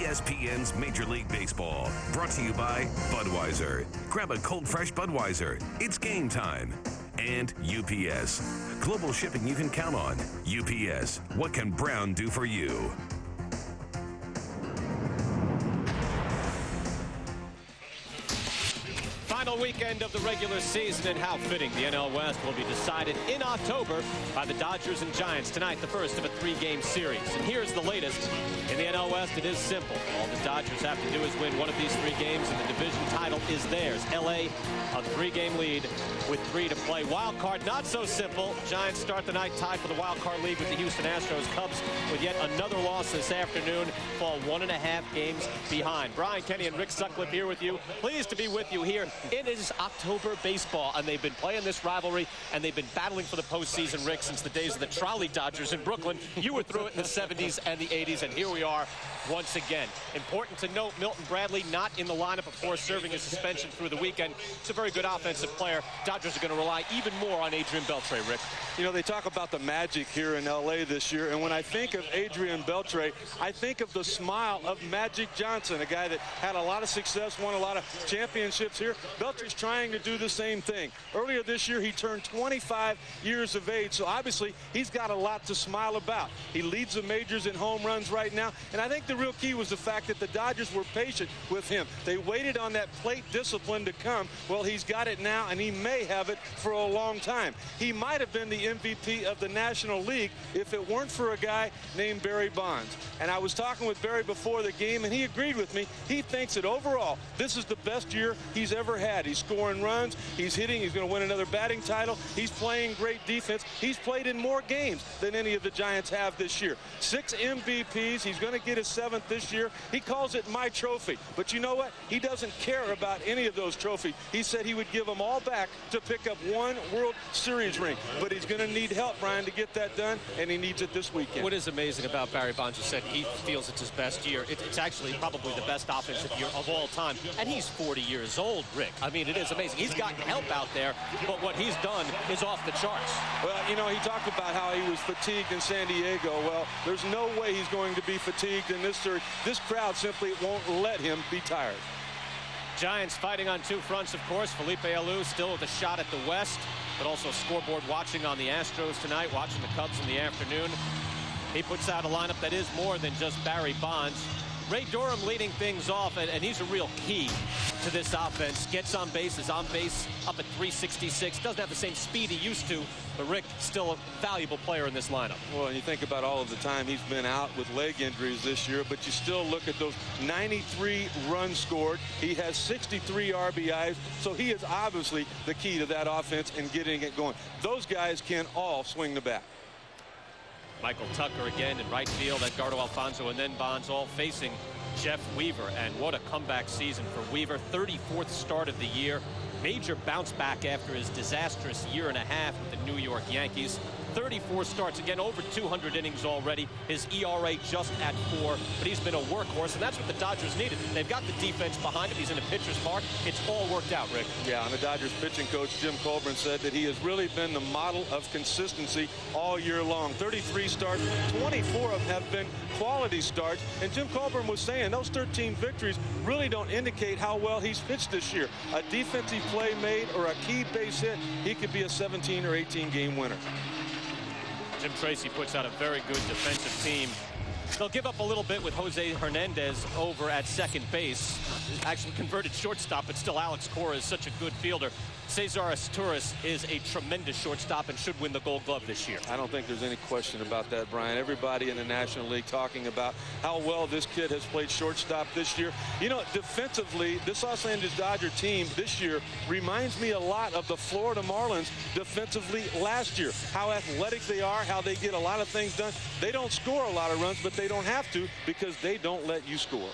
ESPN's Major League Baseball. Brought to you by Budweiser. Grab a cold, fresh Budweiser. It's game time. And UPS. Global shipping you can count on. UPS. What can Brown do for you? Final weekend of the regular season, and how fitting the NL West will be decided in October by the Dodgers and Giants tonight, the first of a three-game series. And here's the latest. In the NL West, it is simple. All the Dodgers have to do is win one of these three games, and the division title is theirs. LA, a three-game lead with 3 to play. Wild card, not so simple. Giants start the night tied for the wild card lead with the Houston Astros. Cubs, with yet another loss this afternoon, fall 1.5 games behind. Brian Kenny and Rick Sutcliffe here with you. Pleased to be with you here. It is October baseball, and they've been playing this rivalry, and they've been battling for the postseason, Rick, since the days of the Trolley Dodgers in Brooklyn. You were through it in the 70s and the 80s, and here we are once again. Important to note, Milton Bradley not in the lineup before serving his suspension through the weekend. It's a very good offensive player. Dodgers are going to rely even more on Adrian Beltre, Rick. You know, they talk about the magic here in L.A. this year, and when I think of Adrian Beltre, I think of the smile of Magic Johnson, a guy that had a lot of success, won a lot of championships here. Beltre's trying to do the same thing. Earlier this year, he turned 25 years of age, so obviously he's got a lot to smile about. He leads the majors in home runs right now, and I think the real key was the fact that the Dodgers were patient with him. They waited on that plate discipline to come. Well, he's got it now, and he may have it for a long time. He might have been the MVP of the National League if it weren't for a guy named Barry Bonds. And I was talking with Barry before the game, and he agreed with me. He thinks that overall, this is the best year he's ever had. He's scoring runs, he's hitting, he's going to win another batting title, he's playing great defense. He's played in more games than any of the Giants have this year. 6 MVPs, he's going to get his 7th this year. He calls it my trophy, but you know what? He doesn't care about any of those trophies. He said he would give them all back to pick up 1 World Series ring, but he's going to need help, Brian, to get that done, and he needs it this weekend. What is amazing about Barry Bonds, you said he feels it's his best year. It's actually probably the best offensive year of all time, and he's 40 years old, Rick. I mean, it is amazing. He's gotten help out there, but what he's done is off the charts. Well, you know, he talked about how he was fatigued in San Diego. Well, there's no way he's going to be fatigued in this series. This crowd simply won't let him be tired. Giants fighting on 2 fronts, of course. Felipe Alou still with a shot at the West, but also scoreboard watching on the Astros tonight, watching the Cubs in the afternoon. He puts out a lineup that is more than just Barry Bonds. Ray Durham leading things off, and he's a real key to this offense. Gets on base, is on base up at 366. Doesn't have the same speed he used to, but Rick, still a valuable player in this lineup. Well, you think about all of the time he's been out with leg injuries this year, but you still look at those 93 runs scored. He has 63 RBIs, so he is obviously the key to that offense and getting it going. Those guys can all swing the bat. Michael Tucker again in right field, Edgardo Alfonso, and then Bonds all facing Jeff Weaver. And what a comeback season for Weaver. 34th start of the year. Major bounce back after his disastrous 1.5 years with the New York Yankees. 34 starts, again, over 200 innings already. His ERA just at 4, but he's been a workhorse, and that's what the Dodgers needed. They've got the defense behind him. He's in a pitcher's park. It's all worked out, Rick. Yeah, and the Dodgers pitching coach, Jim Colburn, said that he has really been the model of consistency all year long. 33 starts, 24 of them have been quality starts, and Jim Colburn was saying those 13 victories really don't indicate how well he's pitched this year. A defensive play made or a key base hit, he could be a 17 or 18 game winner. Jim Tracy puts out a very good defensive team. They'll give up a little bit with Jose Hernandez over at second base. Actually converted shortstop, but still Alex Cora is such a good fielder. Cesar Asturias is a tremendous shortstop and should win the Gold Glove this year. I don't think there's any question about that, Brian. Everybody in the National League talking about how well this kid has played shortstop this year. You know, defensively, this Los Angeles Dodger team this year reminds me a lot of the Florida Marlins defensively last year. How athletic they are, how they get a lot of things done. They don't score a lot of runs, but they don't have to because they don't let you score.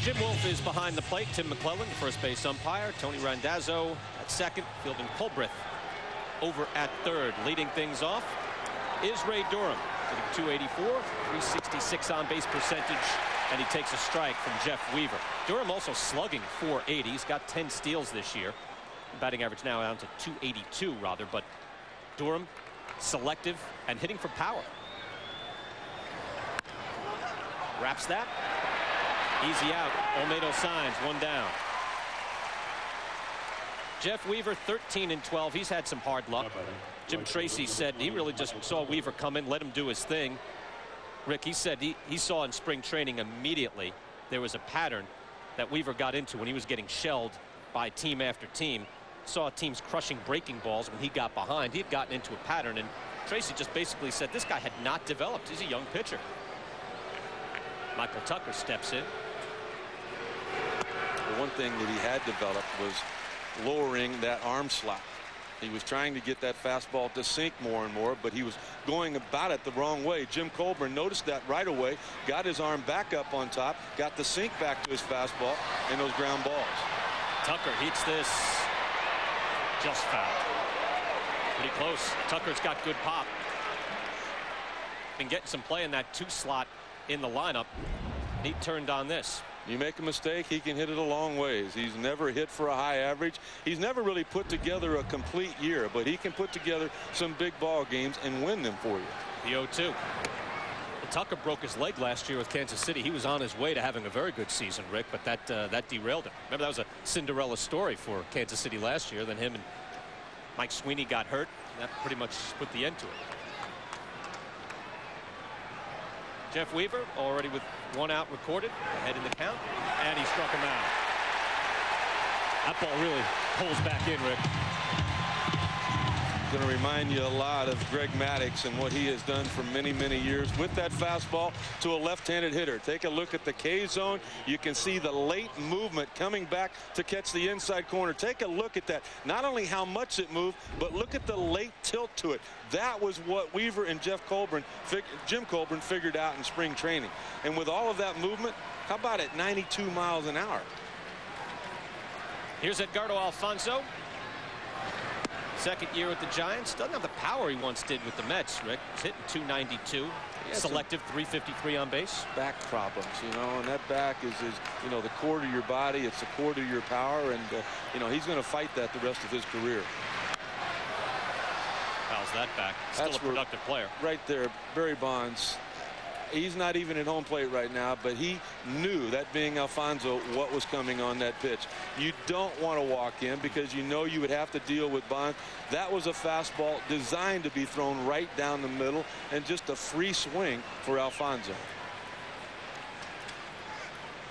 Jim Wolf is behind the plate. Tim McClellan, the first base umpire. Tony Randazzo at second. Fielding Colbreth over at third. Leading things off is Ray Durham, hitting .284, 366 on base percentage, and he takes a strike from Jeff Weaver. Durham also slugging .480. He's got 10 steals this year. Batting average now down to .282 rather, but Durham selective and hitting for power. Wraps that. Easy out. Olmedo signs. 1 down. Jeff Weaver, 13 and 12. He's had some hard luck. Jim Tracy said he really just saw Weaver come in, let him do his thing. Rick, he said he saw in spring training immediately there was a pattern that Weaver got into when he was getting shelled by team after team. Saw teams crushing breaking balls when he got behind. He had gotten into a pattern, and Tracy just basically said this guy had not developed. He's a young pitcher. Michael Tucker steps in. The one thing that he had developed was lowering that arm slot. He was trying to get that fastball to sink more and more, but he was going about it the wrong way. Jim Colburn noticed that right away, got his arm back up on top, got the sink back to his fastball and those ground balls. Tucker hits this just foul. Pretty close. Tucker's got good pop. Been getting some play in that 2 slot in the lineup. And he turned on this. You make a mistake, he can hit it a long ways. He's never hit for a high average. He's never really put together a complete year, but he can put together some big ball games and win them for you. The 0-2. Well, Tucker broke his leg last year with Kansas City. He was on his way to having a very good season, Rick, but that derailed him. Remember, that was a Cinderella story for Kansas City last year. Then him and Mike Sweeney got hurt. And that pretty much put the end to it. Jeff Weaver already with 1 out recorded, ahead in the count, and he struck him out. That ball really pulls back in, Rick. Going to remind you a lot of Greg Maddux and what he has done for many, many years with that fastball to a left-handed hitter. Take a look at the K zone. You can see the late movement coming back to catch the inside corner. Take a look at that. Not only how much it moved, but look at the late tilt to it. That was what Weaver and Jim Colburn figured out in spring training. And with all of that movement, how about at 92 miles an hour? Here's Edgardo Alfonso. Second year with the Giants. Doesn't have the power he once did with the Mets, Rick. He's hitting 292. Selective 353 on base. Back problems, you know, and that back is you know, the core to your body. It's the core to your power, and you know, he's going to fight that the rest of his career. How's that back? Still a productive player. Right there, Barry Bonds. He's not even at home plate right now, but he knew, that being Alfonso, what was coming on that pitch. You don't want to walk in because you know you would have to deal with Bonds. That was a fastball designed to be thrown right down the middle and just a free swing for Alfonso.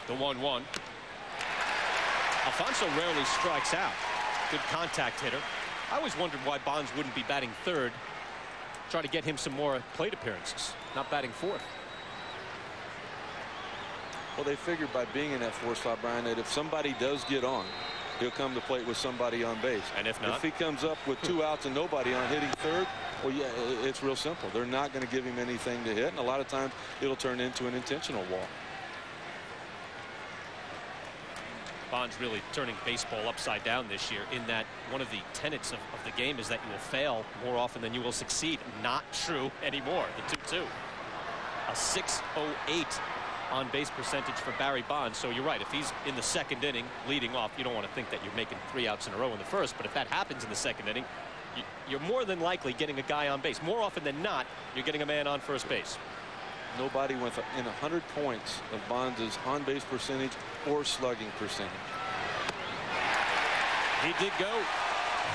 The 1-1. Alfonso rarely strikes out. Good contact hitter. I always wondered why Bonds wouldn't be batting third. Try to get him some more plate appearances, not batting fourth. Well, they figured by being in that 4 slot, Brian, that if somebody does get on, he'll come to plate with somebody on base. And if not? If he comes up with 2 outs and nobody on hitting third, well, yeah, it's real simple. They're not going to give him anything to hit, and a lot of times it'll turn into an intentional walk. Bonds really turning baseball upside down this year, in that one of the tenets of the game is that you will fail more often than you will succeed. Not true anymore. The 2-2. A .608 on base percentage for Barry Bonds. So you're right, if he's in the second inning leading off, you don't want to think that you're making 3 outs in a row in the first, but if that happens in the second inning, you're more than likely getting a guy on base. More often than not, you're getting a man on first base. Nobody went in 100 points of Bonds' on-base percentage or slugging percentage. He did go.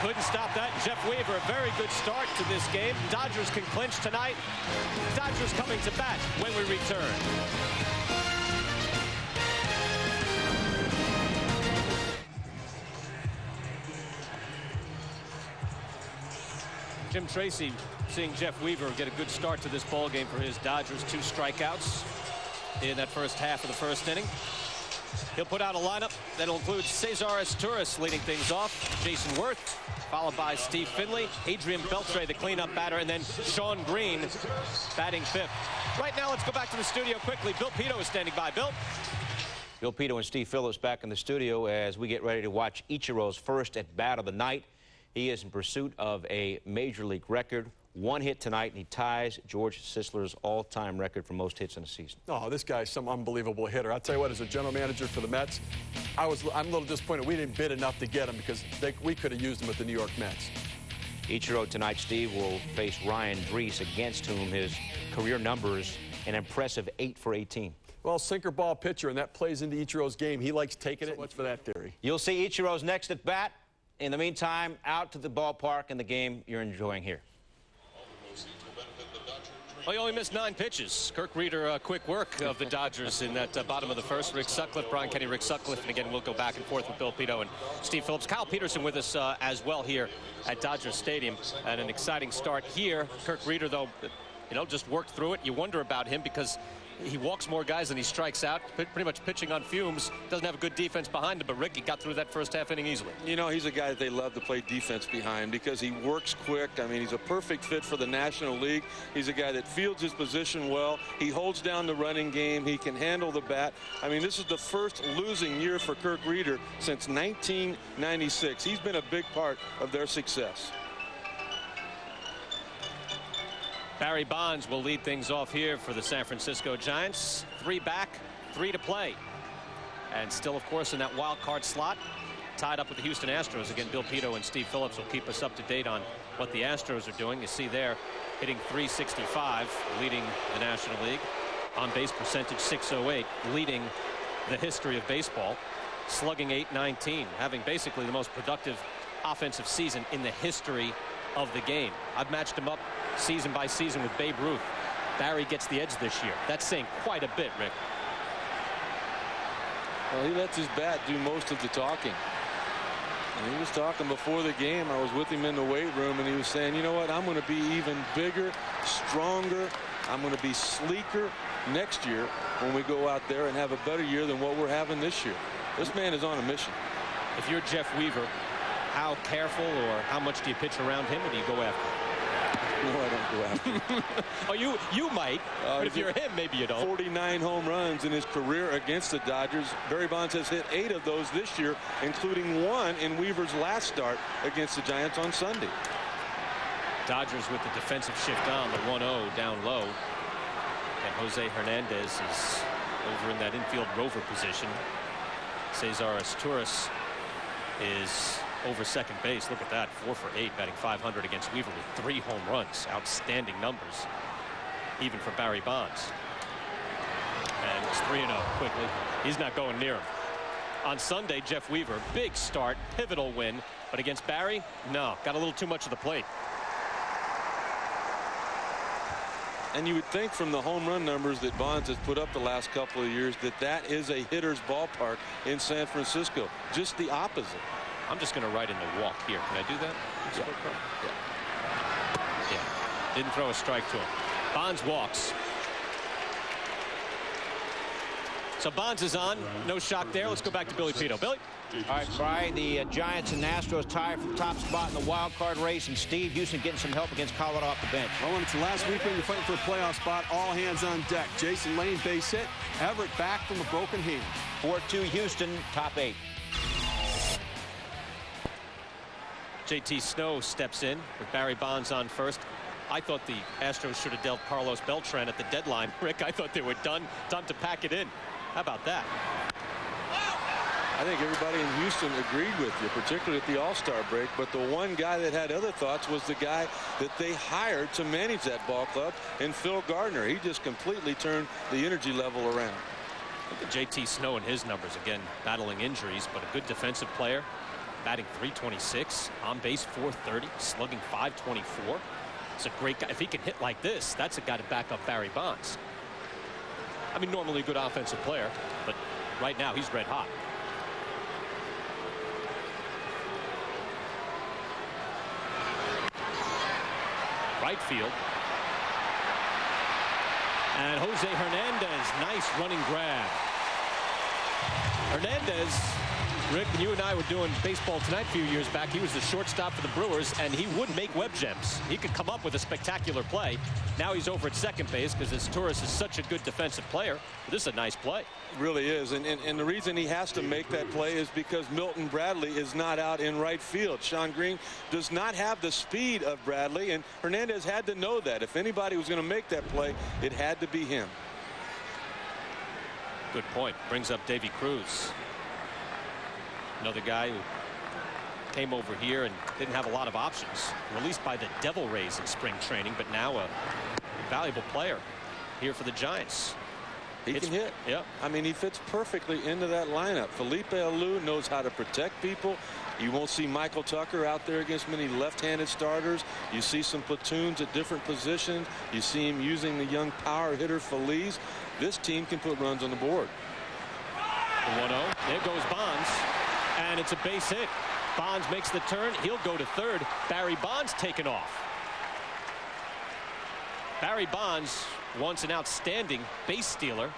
Couldn't stop that. Jeff Weaver, a very good start to this game. Dodgers can clinch tonight. Dodgers coming to bat when we return. Jim Tracy seeing Jeff Weaver get a good start to this ball game for his Dodgers. 2 strikeouts in that first half of the first inning. He'll put out a lineup that'll include Cesar Asturias leading things off, Jason Worth, followed by Steve Finley, Adrian Beltre, the cleanup batter, and then Sean Green batting 5th. Right now, let's go back to the studio quickly. Bill Pito is standing by. Bill. Bill Pito and Steve Phillips back in the studio as we get ready to watch Ichiro's first at bat of the night. He is in pursuit of a major league record. 1 hit tonight, and he ties George Sisler's all-time record for most hits in a season. Oh, this guy's some unbelievable hitter. I'll tell you what, as a general manager for the Mets, I'm a little disappointed we didn't bid enough to get him, because we could have used him with the New York Mets. Ichiro tonight, Steve, will face Ryan Drees, against whom his career numbers an impressive 8 for 18. Well, sinker ball pitcher, and that plays into Ichiro's game. He likes taking it. So much for that theory. You'll see Ichiro's next at bat. In the meantime, out to the ballpark and the game you're enjoying here. Well, he only missed 9 pitches. Kirk Rueter, quick work of the Dodgers in that bottom of the first. Rick Sutcliffe, Brian Kenny, Rick Sutcliffe, and again, we'll go back and forth with Bill Pito and Steve Phillips. Kyle Peterson with us as well here at Dodger Stadium. And an exciting start here. Kirk Rueter, though, you know, just worked through it. You wonder about him because he walks more guys than he strikes out, pretty much pitching on fumes. Doesn't have a good defense behind him, but Rick, he got through that first half inning easily. You know, he's a guy that they love to play defense behind because he works quick. I mean, he's a perfect fit for the National League. He's a guy that fields his position well. He holds down the running game. He can handle the bat. I mean, this is the first losing year for Kirk Rueter since 1996. He's been a big part of their success. Barry Bonds will lead things off here for the San Francisco Giants. 3 back, 3 to play. And still, of course, in that wild card slot, tied up with the Houston Astros. Again, Bill Pito and Steve Phillips will keep us up to date on what the Astros are doing. You see there, hitting .365, leading the National League. On base percentage .608, leading the history of baseball. Slugging .819, having basically the most productive offensive season in the history of the game. I've matched him up season by season with Babe Ruth. Barry gets the edge this year. That's saying quite a bit, Rick. Well, he lets his bat do most of the talking. And he was talking before the game. I was with him in the weight room, and he was saying, you know what, I'm going to be even bigger, stronger. I'm going to be sleeker next year when we go out there and have a better year than what we're having this year. This man is on a mission. If you're Jeff Weaver, how careful or how much do you pitch around him, or do you go after him? No, I don't go after him. Oh, you might. But if you're him, maybe you don't. 49 home runs in his career against the Dodgers. Barry Bonds has hit 8 of those this year, including 1 in Weaver's last start against the Giants on Sunday. Dodgers with the defensive shift on, the 1-0 down low. And Jose Hernandez is over in that infield rover position. Cesar Asturias is over second base. Look at that, 4 for 8, batting .500 against Weaver with 3 home runs. Outstanding numbers, even for Barry Bonds. And it's 3-0 quickly. He's not going near him. On Sunday, Jeff Weaver, big start, pivotal win, but against Barry, no, got a little too much of the plate. And you would think from the home run numbers that Bonds has put up the last couple of years that that is a hitter's ballpark in San Francisco. Just the opposite. I'm just going to write in the walk here. Can I do that? Yeah. Didn't throw a strike to him. Bonds walks. So Bonds is on. No shock there. Let's go back to Billy Pito. Billy? All right, Brian, the Giants and Astros tied for the top spot in the wild card race, and Steve Houston getting some help against Colorado off the bench. Well, when it's the last weekend, you're fighting for a playoff spot. All hands on deck. Jason Lane, base hit. Everett back from a broken hand. 4-2 Houston, top 8. JT Snow steps in with Barry Bonds on first. I thought the Astros should have dealt Carlos Beltran at the deadline. Rick, I thought they were done to pack it in. How about that? I think everybody in Houston agreed with you, particularly at the All-Star break. But the one guy that had other thoughts was the guy that they hired to manage that ball club, and Phil Gardner. He just completely turned the energy level around. Look at JT Snow and his numbers. Again, battling injuries, but a good defensive player. Batting .326, on base .430, slugging .524. It's a great guy. If he can hit like this, that's a guy to back up Barry Bonds. I mean, normally a good offensive player, but right now he's red hot. Right field. And Jose Hernandez, nice running grab. Hernandez, Rick, when you and I were doing Baseball Tonight a few years back, he was the shortstop for the Brewers, and he would make web gems. He could come up with a spectacular play. Now he's over at second base because Asturias is such a good defensive player. This is a nice play. It really is, and the reason he has to make that play is because Milton Bradley is not out in right field. Sean Green does not have the speed of Bradley, and Hernandez had to know that. If anybody was going to make that play, it had to be him. Good point. Brings up Davy Cruz. Another guy who came over here and didn't have a lot of options. Released by the Devil Rays in spring training, but now a valuable player here for the Giants. He can hit. Yeah. I mean, he fits perfectly into that lineup. Felipe Alou knows how to protect people. You won't see Michael Tucker out there against many left-handed starters. You see some platoons at different positions. You see him using the young power hitter Feliz. This team can put runs on the board. The 1-0. There goes Bonds. And it's a base hit. Bonds makes the turn. He'll go to third. Barry Bonds taken off. Barry Bonds, once an outstanding base stealer,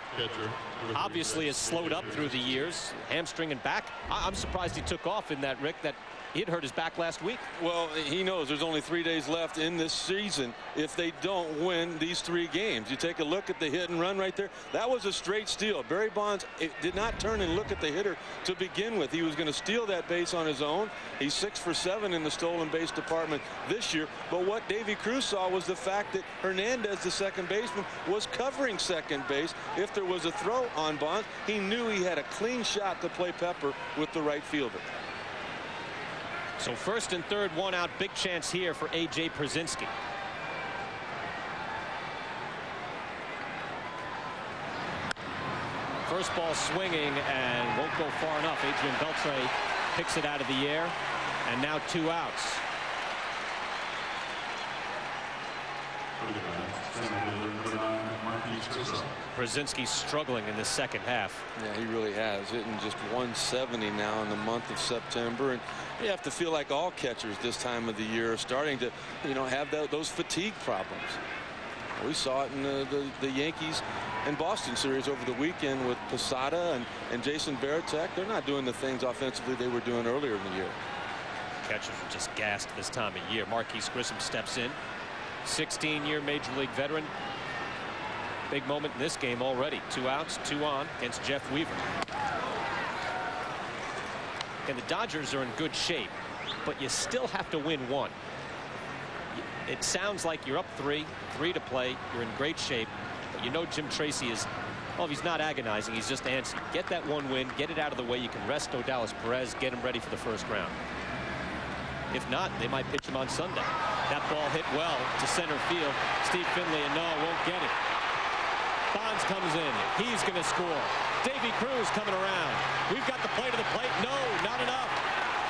obviously has slowed up through the years, hamstring and back. I'm surprised he took off in that, Rick, that he had hurt his back last week. Well, he knows there's only 3 days left in this season if they don't win these 3 games. You take a look at the hit and run right there. That was a straight steal. Barry Bonds did not turn and look at the hitter to begin with. He was going to steal that base on his own. He's 6 for 7 in the stolen base department this year. But what Davy Cruz saw was the fact that Hernandez, the second baseman, was covering second base. If there was a throw on Bonds, he knew he had a clean shot to play Pepper with the right fielder. So first and third, 1 out, big chance here for A.J. Przinsky. First ball swinging and won't go far enough. Adrian Beltre picks it out of the air, and now 2 outs. Przinsky struggling in the second half. Yeah, he really has. Hitting just 170 now in the month of September, and you have to feel like all catchers this time of the year are starting to, have those fatigue problems. We saw it in the Yankees and Boston series over the weekend with Posada and Jason Varitek. They're not doing the things offensively they were doing earlier in the year. Catchers are just gassed this time of year. Marquise Grissom steps in, 16-year Major League veteran. Big moment in this game already. 2 outs, 2 on against Jeff Weaver. And the Dodgers are in good shape, but you still have to win 1. It sounds like you're up 3 to play. You're in great shape. But Jim Tracy is, well, he's not agonizing. He's just antsy. Get that 1 win. Get it out of the way. You can rest Odalis Perez. Get him ready for the first round. If not, they might pitch him on Sunday. That ball hit well to center field. Steve Finley, and no, won't get it. Bonds comes in. He's going to score. Davy Cruz coming around. We've got the play to the plate. No, not enough.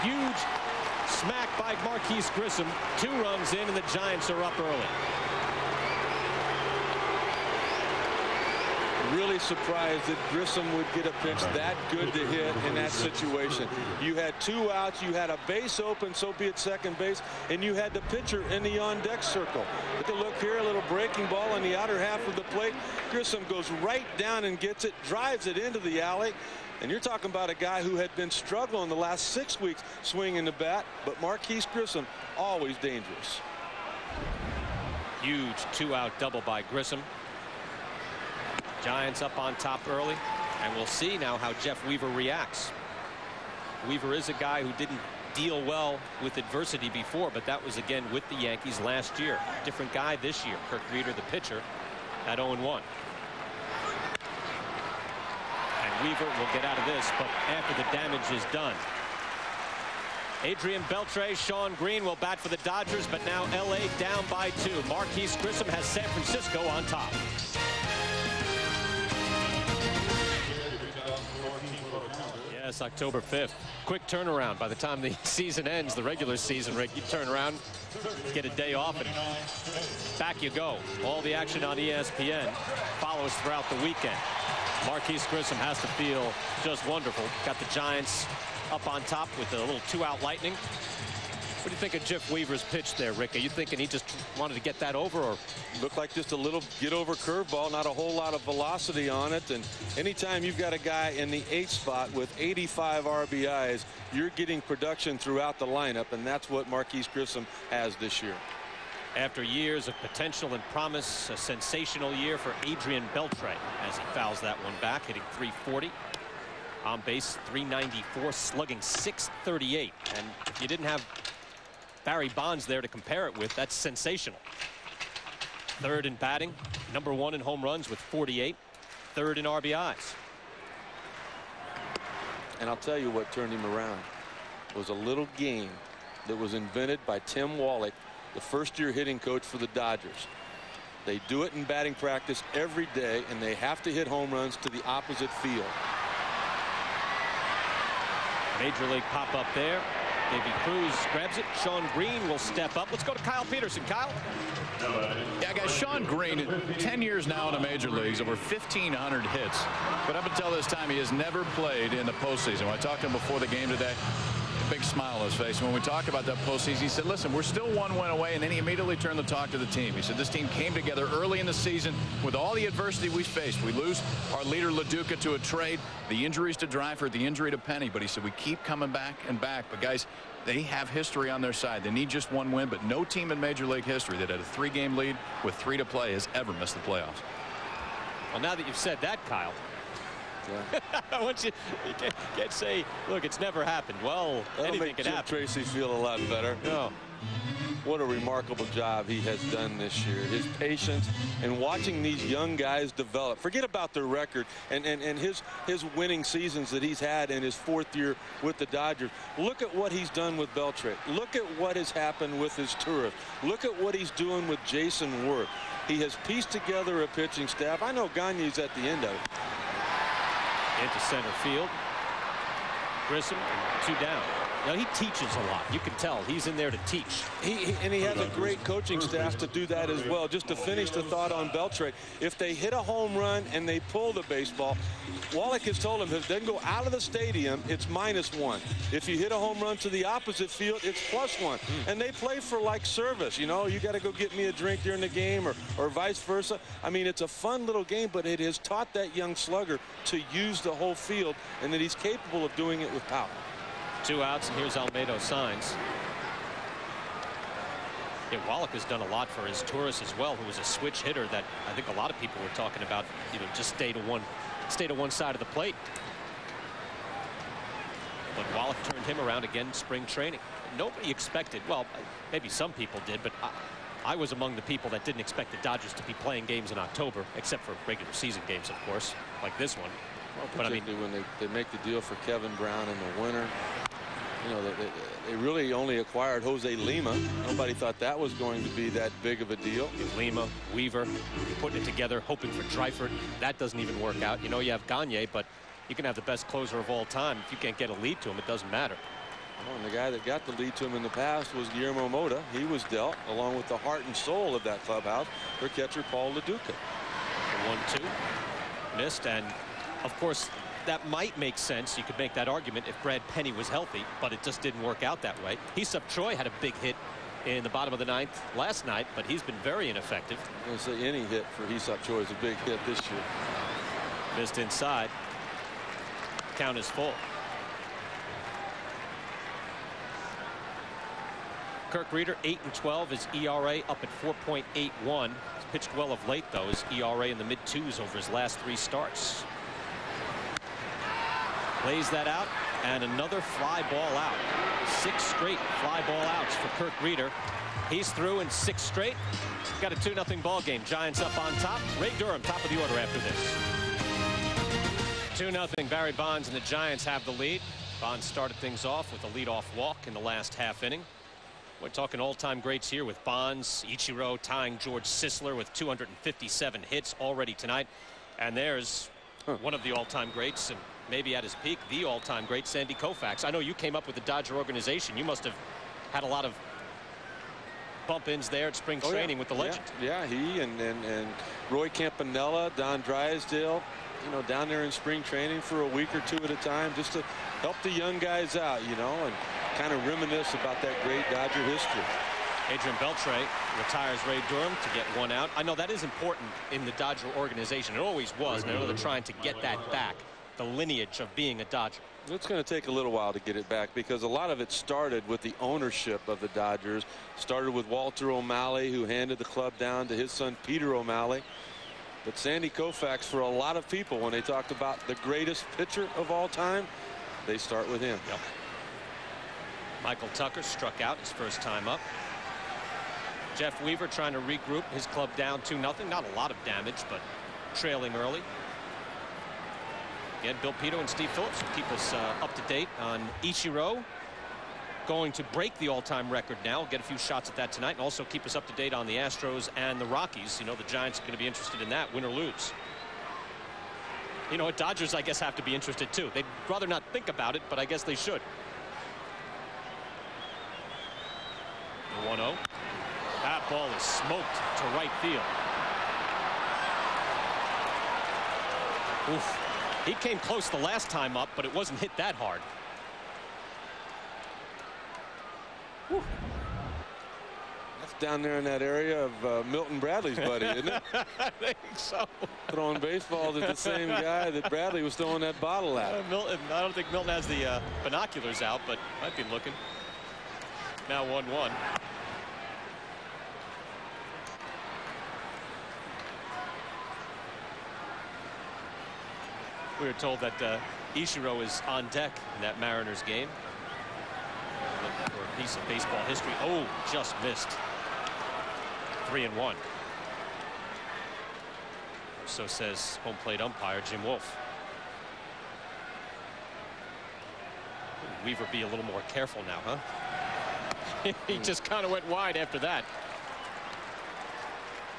Huge smack by Marquise Grissom. 2 runs in, and the Giants are up early. Really surprised that Grissom would get a pitch that good to hit in that situation. You had 2 outs, you had a base open, so be it second base, and you had the pitcher in the on-deck circle. Take a look here, a little breaking ball on the outer half of the plate. Grissom goes right down and gets it, drives it into the alley. And you're talking about a guy who had been struggling the last 6 weeks swinging the bat, but Marquise Grissom, always dangerous. Huge 2-out double by Grissom. Giants up on top early, and we'll see now how Jeff Weaver reacts. Weaver is a guy who didn't deal well with adversity before, but that was again with the Yankees last year. Different guy this year. Kirk Rueter, the pitcher, at 0-1. And Weaver will get out of this, but after the damage is done. Adrian Beltre, Sean Green will bat for the Dodgers, but now LA down by 2. Marquise Grissom has San Francisco on top. Yes, October 5th. Quick turnaround. By the time the season ends, the regular season, Rick, you turn around, get a day off, and back you go. All the action on ESPN follows throughout the weekend. Marquise Grissom has to feel just wonderful. Got the Giants up on top with a little 2-out lightning. What do you think of Jeff Weaver's pitch there, Rick? Are you thinking he just wanted to get that over, or looked like just a little get-over curveball, not a whole lot of velocity on it? And anytime you've got a guy in the 8th spot with 85 RBIs, you're getting production throughout the lineup, and that's what Marquise Grissom has this year. After years of potential and promise, a sensational year for Adrian Beltre as he fouls that one back, hitting .340. On base, .394, slugging .638. And if you didn't have Barry Bonds there to compare it with, that's sensational. 3rd in batting, #1 in home runs with 48, 3rd in RBIs. And I'll tell you what turned him around. It was a little game that was invented by Tim Wallach, the first-year hitting coach for the Dodgers. They do it in batting practice every day, and they have to hit home runs to the opposite field. Major league pop up there. Davey Cruz grabs it. Sean Green will step up. Let's go to Kyle Peterson. Kyle? Yeah, guys, Sean Green, 10 years now in the major leagues, over 1,500 hits. But up until this time, he has never played in the postseason. When I talked to him before the game today, a big smile on his face. When we talked about that postseason, he said, listen, we're still 1 win away, and then he immediately turned the talk to the team. He said this team came together early in the season with all the adversity we faced. We lose our leader, LaDuca, to a trade, the injuries to Dryford, the injury to Penny, but he said we keep coming back and back. But, guys, they have history on their side. They need just 1 win, but no team in Major League history that had a 3-game lead with 3 to play has ever missed the playoffs. Well, now that you've said that, Kyle, I want you can't say, look, it's never happened. Well, anything can happen. Tracy feel a lot better. No. What a remarkable job he has done this year. His patience and watching these young guys develop. Forget about their record and his winning seasons that he's had in his 4th year with the Dodgers. Look at what he's done with Beltre. Look at what has happened with his tourists. Look at what he's doing with Jason Worth. He has pieced together a pitching staff. I know Gagne's at the end of it. Into center field. Grissom, 2 down. Now, he teaches a lot. You can tell he's in there to teach. And he has a great coaching staff to do that as well. Just to finish the thought on Beltre, if they hit a home run and they pull the baseball, Wallach has told him if they go out of the stadium, it's -1. If you hit a home run to the opposite field, it's +1. And they play for like service. You know, you got to go get me a drink during the game or vice versa. I mean, it's a fun little game, but it has taught that young slugger to use the whole field and that he's capable of doing it with power. 2 outs, and here's Almedo signs. Yeah, Wallach has done a lot for his tourist as well, who was a switch hitter that I think a lot of people were talking about, you know, just stay to one side of the plate. But Wallach turned him around again spring training. Nobody expected, well, maybe some people did, but I was among the people that didn't expect the Dodgers to be playing games in October, except for regular season games, of course, like this one. Well, but I mean, when they make the deal for Kevin Brown in the winter. You know, they really only acquired Jose Lima. Nobody thought that was going to be that big of a deal. Lima, Weaver, putting it together, hoping for Dryford. That doesn't even work out. You know, you have Gagne, but you can have the best closer of all time. If you can't get a lead to him, it doesn't matter. Well, and the guy that got the lead to him in the past was Guillermo Mota. He was dealt, along with the heart and soul of that clubhouse, for catcher Paul LaDuca. 1-2. Missed, and, of course, that might make sense. You could make that argument if Brad Penny was healthy, but it just didn't work out that way. Hesup Choi had a big hit in the bottom of the 9th last night, but he's been very ineffective. I'm going to say any hit for Hesup Choi is a big hit this year. Missed inside. Count is full. Kirk Rueter, 8-12. His ERA up at 4.81. He's pitched well of late, though. His ERA in the mid-2s over his last 3 starts. Lays that out, and another fly ball out. 6 straight fly ball outs for Kirk Rueter. He's through in 6 straight. Got a 2-0 ball game. Giants up on top. Ray Durham, top of the order after this. 2-0. Barry Bonds and the Giants have the lead. Bonds started things off with a leadoff walk in the last half inning. We're talking all-time greats here with Bonds, Ichiro tying George Sisler with 257 hits already tonight. And there's one of the all-time greats, and maybe at his peak, the all-time great, Sandy Koufax. I know you came up with the Dodger organization. You must have had a lot of bump-ins there at spring training with the legend. Yeah, he and Roy Campanella, Don Drysdale, you know, down there in spring training for a week or 2 at a time just to help the young guys out, you know, and kind of reminisce about that great Dodger history. Adrian Beltre retires Ray Durham to get 1 out. I know that is important in the Dodger organization. It always was, and I know they're trying to get that back, the lineage of being a Dodger. It's going to take a little while to get it back because a lot of it started with the ownership of the Dodgers. Started with Walter O'Malley, who handed the club down to his son Peter O'Malley. But Sandy Koufax, for a lot of people, when they talked about the greatest pitcher of all time, they start with him. Yep. Michael Tucker struck out his first time up. Jeff Weaver trying to regroup, his club down 2-0. Not a lot of damage, but trailing early. Again, Bill Pito and Steve Phillips will keep us up to date on Ichiro going to break the all-time record now. We'll get a few shots at that tonight, and also keep us up to date on the Astros and the Rockies. You know, the Giants are going to be interested in that, win or lose. You know what, Dodgers, I guess, have to be interested too. They'd rather not think about it, but I guess they should. The 1-0. That ball is smoked to right field. Oof. He came close the last time up, but it wasn't hit that hard. Whew. That's down there in that area of Milton Bradley's buddy, isn't it? I think so. Throwing baseballs at the same guy that Bradley was throwing that bottle at. Milton, I don't think Milton has the binoculars out, but might be looking. Now 1-1. We were told that Ichiro is on deck in that Mariners game. Looking for a piece of baseball history. Oh, just missed. 3-1. So says home plate umpire Jim Wolf. Weaver be a little more careful now, huh? He just kind of went wide after that.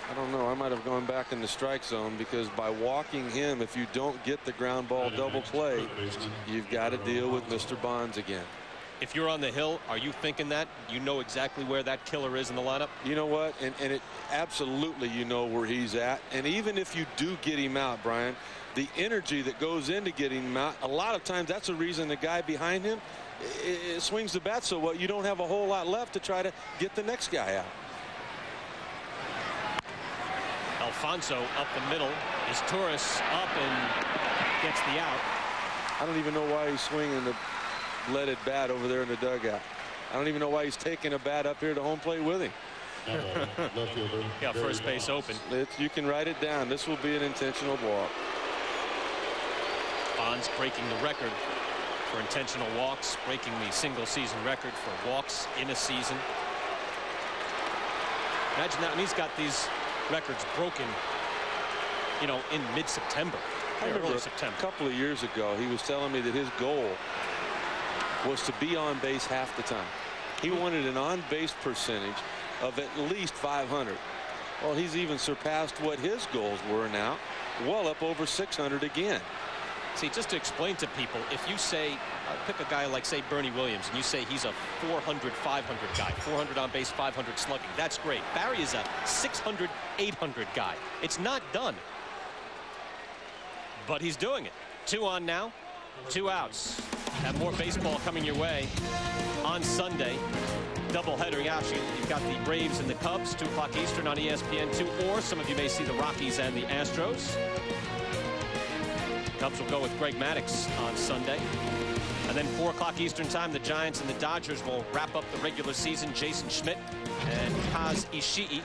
I don't know. I might have gone back in the strike zone, because by walking him, if you don't get the ground ball double play, you've got to deal with Mr. Bonds again. If you're on the hill, are you thinking that? You know exactly where that killer is in the lineup? You know what? And it absolutely, you know where he's at. And even if you do get him out, Brian, the energy that goes into getting him out, a lot of times that's the reason the guy behind him it swings the bat so well, you don't have a whole lot left to try to get the next guy out. Alfonso up the middle. Is Torres up and gets the out. I don't even know why he's swinging the leaded bat over there in the dugout. I don't even know why he's taking a bat up here to home plate with him. Got first base open. You can write it down. This will be an intentional walk. Bonds breaking the record for intentional walks, breaking the single season record for walks in a season. Imagine that. And he's got these records broken, you know, in mid-September. I remember early September. A couple of years ago, he was telling me that his goal was to be on base half the time. He wanted an on-base percentage of at least 500. Well, he's even surpassed what his goals were now, well up over 600 again. See, just to explain to people, if you say, pick a guy like, say, Bernie Williams, and you say he's a 400, 500 guy, 400 on base, 500 slugging, that's great. Barry is a 600, 800 guy. It's not done. But he's doing it. 2 on now, 2 outs. Have more baseball coming your way on Sunday. Doubleheader action. You've got the Braves and the Cubs, 2 o'clock Eastern on ESPN2, or some of you may see the Rockies and the Astros. Cubs will go with Greg Maddux on Sunday. And then 4 o'clock Eastern time, the Giants and the Dodgers will wrap up the regular season. Jason Schmidt and Kaz Ishii.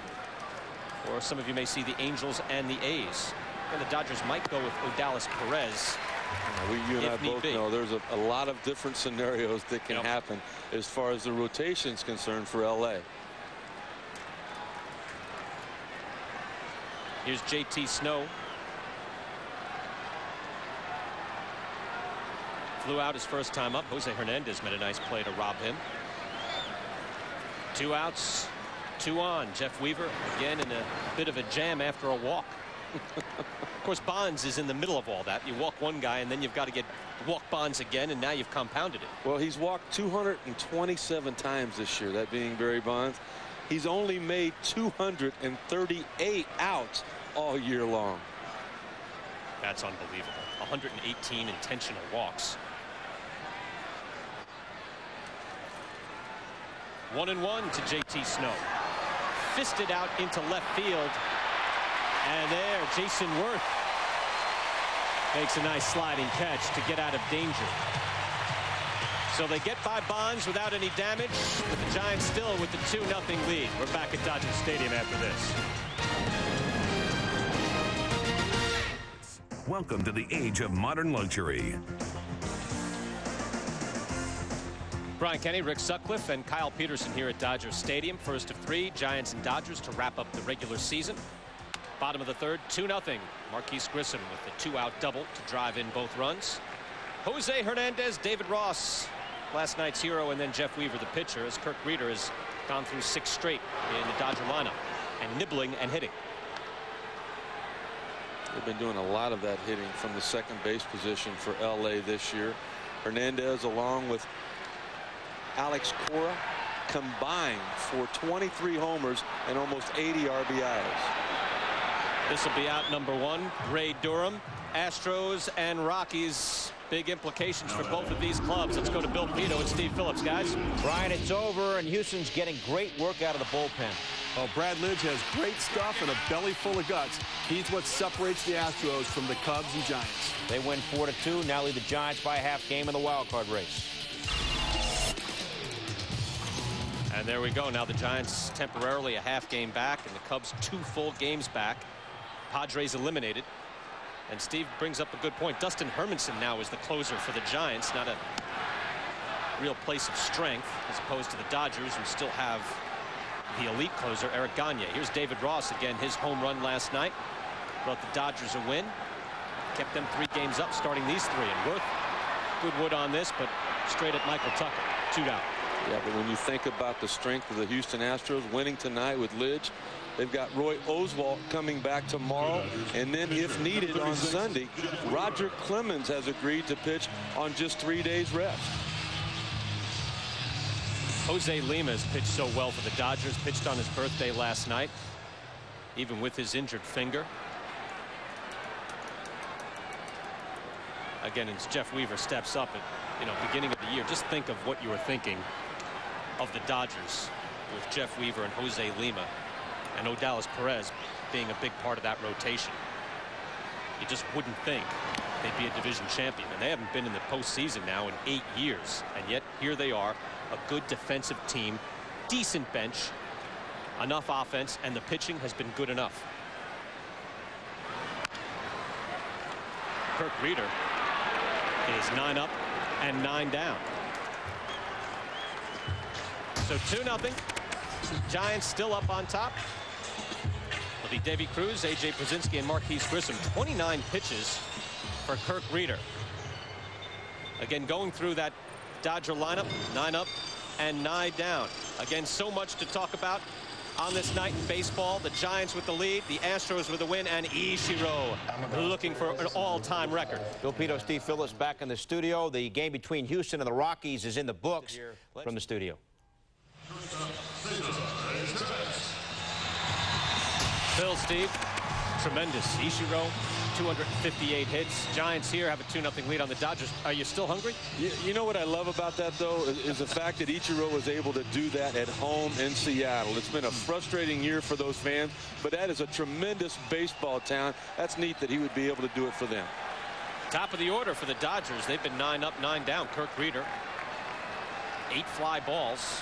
Or some of you may see the Angels and the A's. And the Dodgers might go with Odalis Perez. You and I both know there's a lot of different scenarios that can happen as far as the rotation is concerned for LA. Here's JT Snow. Flew out his first time up. Jose Hernandez made a nice play to rob him. 2 outs, 2 on. Jeff Weaver again in a bit of a jam after a walk. Of course, Bonds is in the middle of all that. You walk one guy and then you've got to walk Bonds again, and now you've compounded it. Well, he's walked 227 times this year, that being Barry Bonds. He's only made 238 outs all year long. That's unbelievable. 118 intentional walks. 1-1 to JT Snow. Fisted out into left field. And there, Jason Worth makes a nice sliding catch to get out of danger. So they get by Bonds without any damage, but the Giants still with the 2-0 lead. We're back at Dodger Stadium after this. Welcome to the age of modern luxury. Brian Kenny, Rick Sutcliffe, and Kyle Peterson here at Dodger Stadium. First of 3, Giants and Dodgers to wrap up the regular season. Bottom of the 3rd, 2-0. Marquise Grissom with the 2-out double to drive in both runs. Jose Hernandez, David Ross, last night's hero, and then Jeff Weaver, the pitcher, as Kirk Rueter has gone through 6 straight in the Dodger lineup and nibbling and hitting. They've been doing a lot of that hitting from the second base position for LA this year. Hernandez along with Alex Cora combined for 23 homers and almost 80 RBIs. This will be out number 1. Ray Durham, Astros and Rockies. Big implications for both of these clubs. Let's go to Bill Pito and Steve Phillips, guys. Brian, it's over, and Houston's getting great work out of the bullpen. Well, Brad Lidge has great stuff and a belly full of guts. He's what separates the Astros from the Cubs and Giants. They win 4-2, now lead the Giants by a half game in the wild card race. And there we go. Now the Giants temporarily a half game back, and the Cubs 2 full games back. Padres eliminated. And Steve brings up a good point. Dustin Hermanson now is the closer for the Giants, not a real place of strength as opposed to the Dodgers, who still have the elite closer, Eric Gagne. Here's David Ross again. His home run last night brought the Dodgers a win. Kept them 3 games up starting these 3. And Worth, good wood on this, but straight at Michael Tucker. 2 down. Yeah, but when you think about the strength of the Houston Astros winning tonight with Lidge, they've got Roy Oswalt coming back tomorrow, and then if needed on Sunday, Roger Clemens has agreed to pitch on just 3 days rest. Jose Lima has pitched so well for the Dodgers. Pitched on his birthday last night, even with his injured finger. Again, as Jeff Weaver steps up at beginning of the year, just think of what you were thinking of the Dodgers with Jeff Weaver and Jose Lima and Odalis Perez being a big part of that rotation. You just wouldn't think they'd be a division champion, and they haven't been in the postseason now in 8 years, and yet here they are, a good defensive team, decent bench, enough offense, and the pitching has been good enough. Kirk Rueter is 9 up and 9 down. So 2-0. Giants still up on top. It'll be Davy Cruz, A.J. Przinsky, and Marquise Grissom. 29 pitches for Kirk Rueter. Again, going through that Dodger lineup, 9 up and 9 down. Again, so much to talk about on this night in baseball. The Giants with the lead, the Astros with the win, and Ichiro looking for an all-time record. Bill Pito, Steve Phillips back in the studio. The game between Houston and the Rockies is in the books from the studio. Phil, Steve, tremendous. Ichiro, 258 hits. Giants here have a 2-0 lead on the Dodgers. Are you still hungry? You know what I love about that, though, is the fact that Ichiro was able to do that at home in Seattle. It's been a frustrating year for those fans, but that is a tremendous baseball town. That's neat that he would be able to do it for them. Top of the order for the Dodgers. They've been 9 up, 9 down. Kirk Rueter, 8 fly balls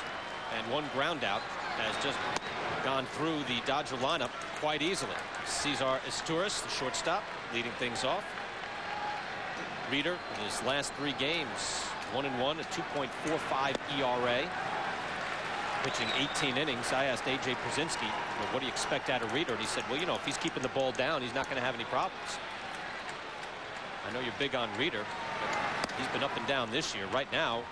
and 1 ground out, has just gone through the Dodger lineup quite easily. Cesar Izturis, the shortstop, leading things off. Rueter in his last 3 games, 1-1, a 2.45 ERA. Pitching 18 innings. I asked A.J. Przinsky, well, what do you expect out of Rueter? And he said, well, if he's keeping the ball down, he's not going to have any problems. I know you're big on Rueter, but he's been up and down this year. Right now,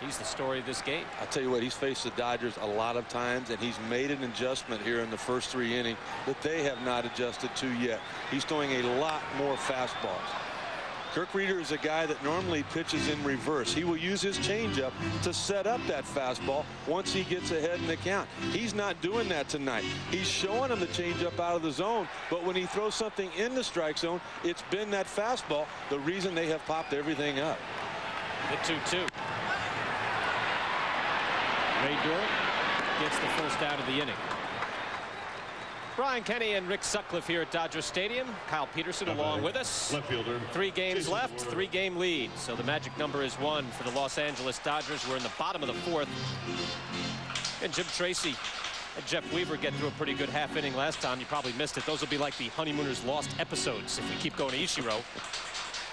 he's the story of this game. I'll tell you what, he's faced the Dodgers a lot of times, and he's made an adjustment here in the first 3 innings that they have not adjusted to yet. He's throwing a lot more fastballs. Kirk Rueter is a guy that normally pitches in reverse. He will use his changeup to set up that fastball once he gets ahead in the count. He's not doing that tonight. He's showing him the changeup out of the zone, but when he throws something in the strike zone, it's been that fastball, the reason they have popped everything up. The 2-2. Ray Durham gets the first out of the inning. Brian Kenny and Rick Sutcliffe here at Dodger Stadium. Kyle Peterson along with us. Left fielder. 3 games left, 3-game lead. So the magic number is 1 for the Los Angeles Dodgers. We're in the bottom of the 4th. And Jim Tracy and Jeff Weaver get through a pretty good half inning last time. You probably missed it. Those will be like the Honeymooners Lost episodes if we keep going to Ichiro.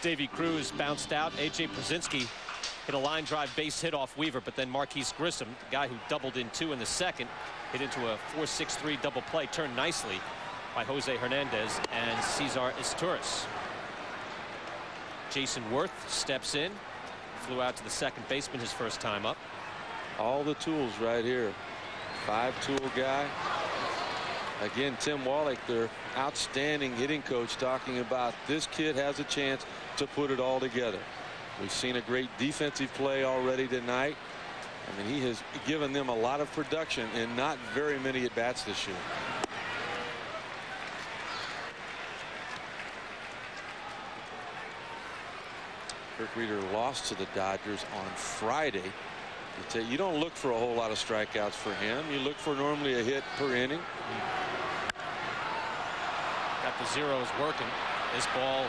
Davy Cruz bounced out. A.J. Przinsky hit a line drive base hit off Weaver, but then Marquise Grissom, the guy who doubled in 2 in the second, hit into a 4-6-3 double play, turned nicely by Jose Hernandez and Cesar Izturis. Jason Worth steps in flew out to the second baseman his first time up. All the tools right here. 5-tool guy. Again, Tim Wallach, their outstanding hitting coach, talking about this kid has a chance to put it all together. We've seen a great defensive play already tonight. I mean, he has given them a lot of production and not very many at-bats this year. Kirk Rueter lost to the Dodgers on Friday. You don't look for a whole lot of strikeouts for him. You look for normally a hit per inning. Got the zeros working. This ball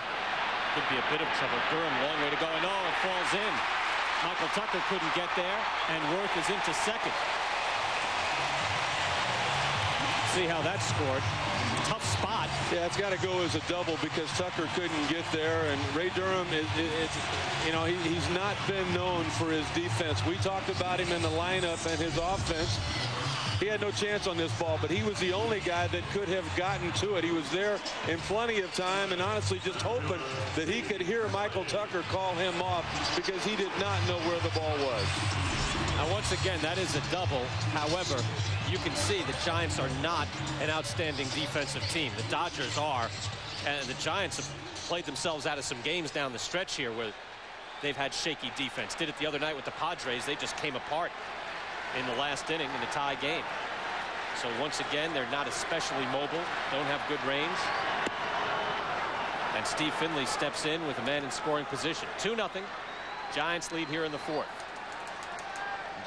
could be a bit of trouble. Durham, long way to go, and oh, it falls in. Michael Tucker couldn't get there, and Worth is into second. See how that's scored. Tough spot. Yeah, it's got to go as a double because Tucker couldn't get there, and Ray Durham he's not been known for his defense. We talked about him in the lineup and his offense. He had no chance on this ball, but he was the only guy that could have gotten to it. He was there in plenty of time and honestly just hoping that he could hear Michael Tucker call him off because he did not know where the ball was. Now, once again, that is a double. However, you can see the Giants are not an outstanding defensive team. The Dodgers are, and the Giants have played themselves out of some games down the stretch here where they've had shaky defense. Did it the other night with the Padres. They just came apart in the last inning in a tie game. So once again, they're not especially mobile, don't have good range. And Steve Finley steps in with a man in scoring position. 2-0. Giants lead here in the fourth.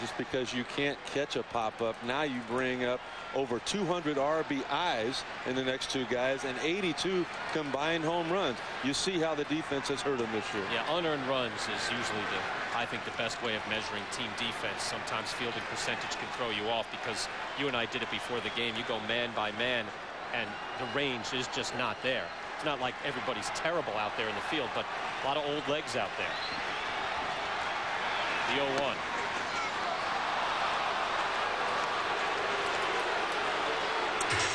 Just because you can't catch a pop-up, now you bring up over 200 RBIs in the next two guys and 82 combined home runs. You see how the defense has hurt them this year. Yeah, unearned runs is usually I think the best way of measuring team defense. Sometimes fielding percentage can throw you off because you and I did it before the game. You go man by man and the range is just not there. It's not like everybody's terrible out there in the field, but a lot of old legs out there. The 0-1.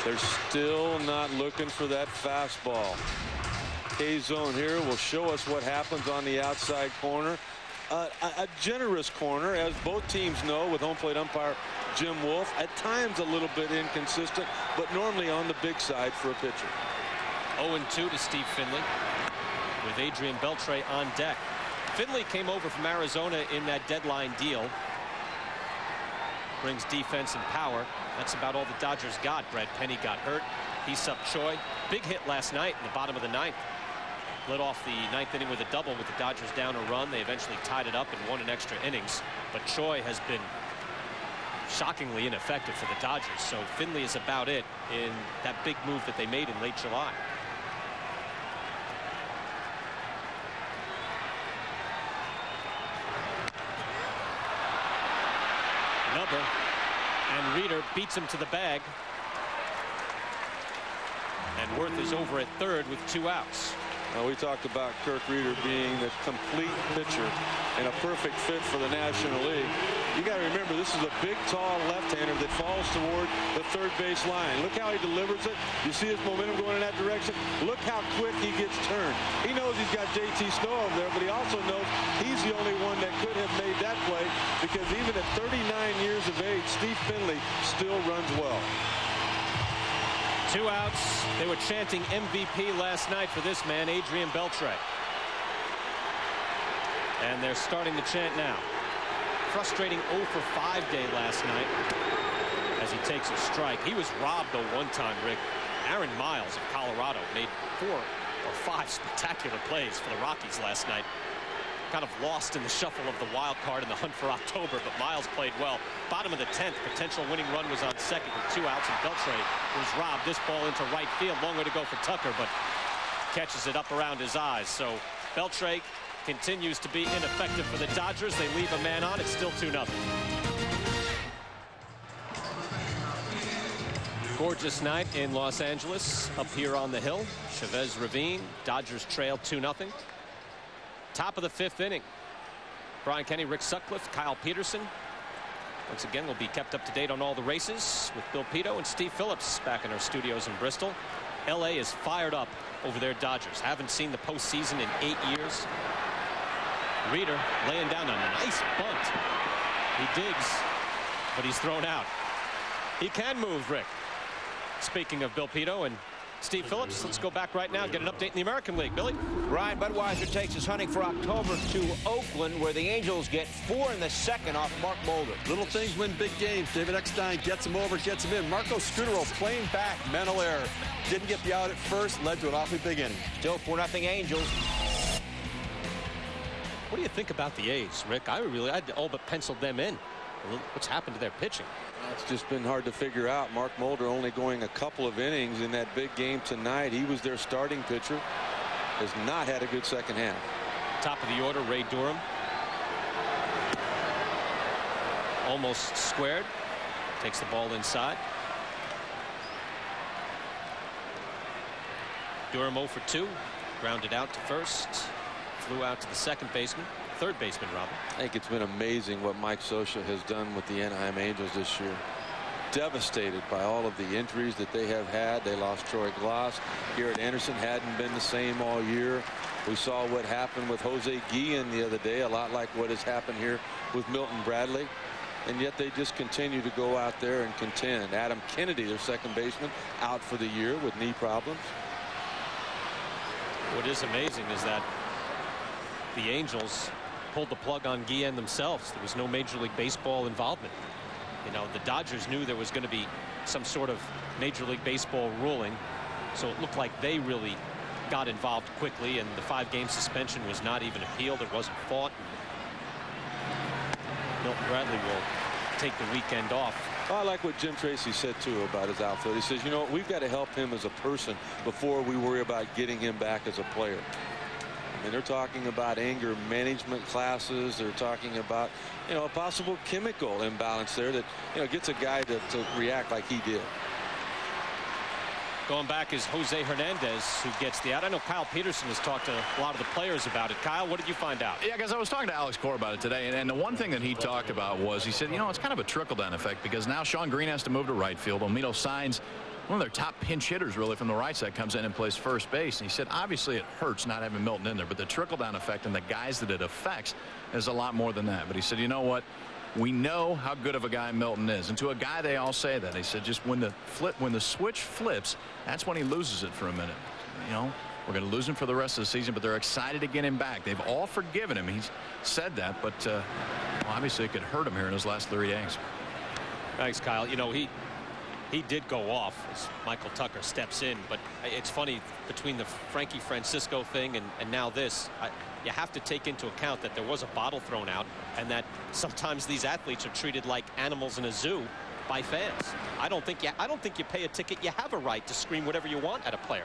They're still not looking for that fastball. K-zone here will show us what happens on the outside corner. A generous corner, as both teams know, with home plate umpire Jim Wolf. At times a little bit inconsistent, but normally on the big side for a pitcher. 0-2 to Steve Finley with Adrian Beltre on deck. Finley came over from Arizona in that deadline deal. Brings defense and power. That's about all the Dodgers got. Brad Penny got hurt. He subbed Choi. Big hit last night in the bottom of the ninth. Led off the ninth inning with a double with the Dodgers down a run. They eventually tied it up and won in extra innings. But Choi has been shockingly ineffective for the Dodgers. So Finley is about it in that big move that they made in late July. Another, and Rueter beats him to the bag. And Worth is over at third with 2 outs. We talked about Kirk Rueter being the complete pitcher and a perfect fit for the National League. You got to remember, this is a big, tall left-hander that falls toward the third base line. Look how he delivers it. You see his momentum going in that direction. Look how quick he gets turned. He knows he's got JT Snow over there, but he also knows he's the only one that could have made that play because even at 39 years of age, Steve Finley still runs well. 2 outs. They were chanting MVP last night for this man, Adrian Beltre. And they're starting to chant now. Frustrating 0 for 5 day last night as he takes a strike. He was robbed though one time, Rick. Aaron Miles of Colorado made 4 or 5 spectacular plays for the Rockies last night. Kind of lost in the shuffle of the wild card in the hunt for October, but Miles played well. Bottom of the 10th, potential winning run was on second with 2 outs, and Beltre was robbed. This ball into right field. Long way to go for Tucker, but catches it up around his eyes. So Beltre continues to be ineffective for the Dodgers. They leave a man on. It's still 2-0. Gorgeous night in Los Angeles up here on the hill. Chavez Ravine. Dodgers trail 2-0. Top of the 5th inning. Brian Kenny, Rick Sutcliffe, Kyle Peterson. Once again, we'll be kept up to date on all the races with Bill Pito and Steve Phillips back in our studios in Bristol. LA is fired up over their Dodgers. Haven't seen the postseason in 8 years. Rueter laying down a nice bunt. He digs, but he's thrown out. He can move, Rick. Speaking of Bill Pito and Steve Phillips, let's go back right now and get an update in the American League. Billy? Ryan Budweiser takes his hunting for October to Oakland, where the Angels get 4 in the second off Mark Mulder. Little things win big games. David Eckstein gets him over, gets him in. Marco Scudero playing back, mental error. Didn't get the out at first, led to an awfully big inning. Still 4-0 Angels. What do you think about the A's, Rick? I'd all but penciled them in. What's happened to their pitching? It's just been hard to figure out. Mark Mulder only going a couple of innings in that big game tonight. He was their starting pitcher. Has not had a good second half. Top of the order, Ray Durham. Almost squared. Takes the ball inside. Durham 0 for 2. Grounded out to first. Flew out to the second baseman. Third baseman, Robin. I think it's been amazing what Mike Scioscia has done with the Anaheim Angels this year. Devastated by all of the injuries that they have had. They lost Troy Glass. Garrett Anderson hadn't been the same all year. We saw what happened with Jose Guillen the other day, a lot like what has happened here with Milton Bradley. And yet they just continue to go out there and contend. Adam Kennedy, their second baseman, out for the year with knee problems. What is amazing is that the Angels pulled the plug on Guillen themselves. There was no Major League Baseball involvement. You know, the Dodgers knew there was going to be some sort of Major League Baseball ruling, so it looked like they really got involved quickly, and the 5-game suspension was not even appealed. It wasn't fought. Milton Bradley will take the weekend off. I like what Jim Tracy said too about his outfield. He says, you know, we've got to help him as a person before we worry about getting him back as a player. I mean, they're talking about anger management classes. They're talking about, you know, a possible chemical imbalance there that, you know, gets a guy to react like he did. Going back is Jose Hernandez, who gets the out. I know Kyle Peterson has talked to a lot of the players about it. Kyle, what did you find out? Yeah, guys, I was talking to Alex Cora about it today, and the one thing that he talked about was, he said, you know, it's kind of a trickle-down effect because now Sean Green has to move to right field. Omito signs one of their top pinch hitters, really, from the right side, comes in and plays first base. And he said, obviously, it hurts not having Milton in there, but the trickle-down effect and the guys that it affects is a lot more than that. But he said, you know what? We know how good of a guy Milton is, and to a guy they all say that. He said just when the switch flips, that's when he loses it for a minute. You know, we're going to lose him for the rest of the season, but they're excited to get him back. They've all forgiven him. He's said that, but well, obviously it could hurt him here in his last 3 days. Thanks, Kyle. You know, he did go off as Michael Tucker steps in, but it's funny, between the Frankie Francisco thing and now this, you have to take into account that there was a bottle thrown out and that sometimes these athletes are treated like animals in a zoo by fans. I don't think you pay a ticket. You have a right to scream whatever you want at a player.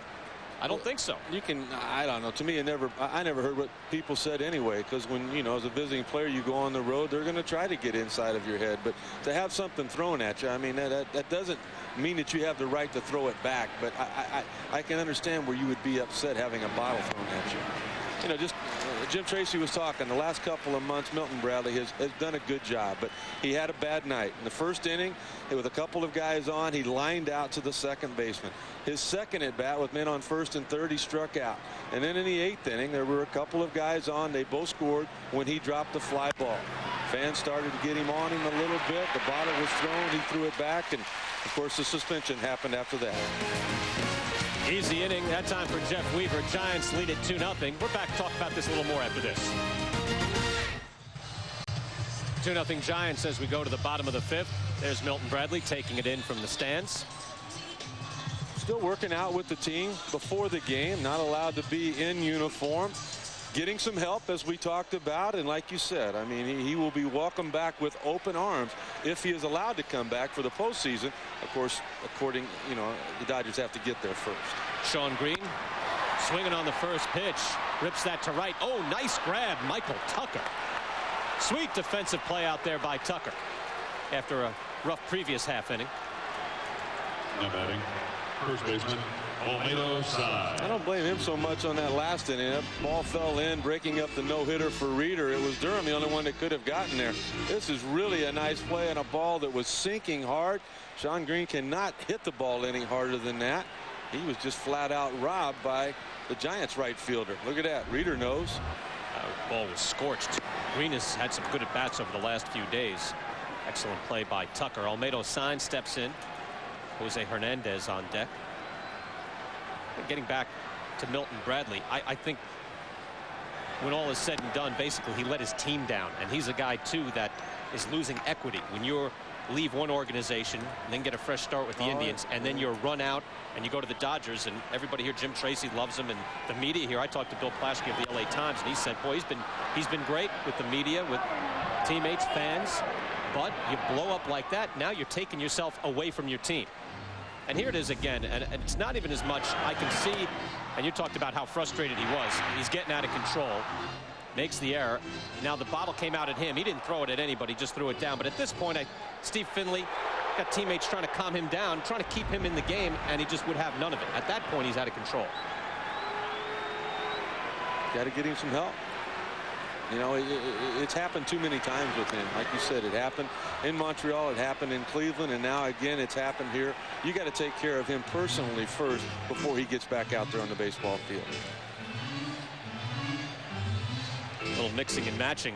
I don't think so. You can, I don't know. To me, I never heard what people said anyway, because when, you know, as a visiting player, you go on the road, they're going to try to get inside of your head. But to have something thrown at you, I mean, that doesn't mean that you have the right to throw it back. But I can understand where you would be upset having a bottle thrown at you. You know, just Jim Tracy was talking the last couple of months. Milton Bradley has done a good job, but he had a bad night in the first inning. With a couple of guys on, he lined out to the second baseman. His second at bat with men on first and third, he struck out. And then in the 8th inning, there were a couple of guys on. They both scored when he dropped the fly ball. Fans started to get him on him a little bit. The bottle was thrown. He threw it back, and of course the suspension happened after that. Easy inning that time for Jeff Weaver. Giants lead it 2-0. We're back to talk about this a little more after this. 2-0 Giants as we go to the bottom of the 5th. There's Milton Bradley taking it in from the stands. Still working out with the team before the game. Not allowed to be in uniform. Getting some help, as we talked about, and like you said, I mean, he will be welcomed back with open arms if he is allowed to come back for the postseason. Of course, according, you know, the Dodgers have to get there first. Sean Green swinging on the first pitch, rips that to right. Oh, nice grab, Michael Tucker. Sweet defensive play out there by Tucker after a rough previous half inning. Now batting, first baseman, I don't blame him so much on that last inning. That ball fell in, breaking up the no-hitter for Rueter. It was Durham, the only one that could have gotten there. This is really a nice play on a ball that was sinking hard. Sean Green cannot hit the ball any harder than that. He was just flat out robbed by the Giants right fielder. Look at that. Rueter knows. Ball was scorched. Green has had some good at-bats over the last few days. Excellent play by Tucker. Olmedo Saenz steps in. Jose Hernandez on deck. And getting back to Milton Bradley, I think when all is said and done, basically he let his team down, and he's a guy too that is losing equity. When you leave one organization and then get a fresh start with the Indians, and then you're run out and you go to the Dodgers, and everybody here, Jim Tracy loves him, and the media here. I talked to Bill Plaschke of the LA Times, and he said, boy, he's been great with the media, with teammates, fans, but you blow up like that, now you're taking yourself away from your team. And here it is again, and it's not even as much. I can see, and you talked about how frustrated he was. He's getting out of control, makes the error. Now the bottle came out at him. He didn't throw it at anybody, just threw it down. But at this point, Steve Finley got teammates trying to calm him down, trying to keep him in the game, and he just would have none of it. At that point, he's out of control. Got to get him some help. You know, it's happened too many times with him. Like you said, it happened in Montreal, it happened in Cleveland, and now again it's happened here. You got to take care of him personally first before he gets back out there on the baseball field. A little mixing and matching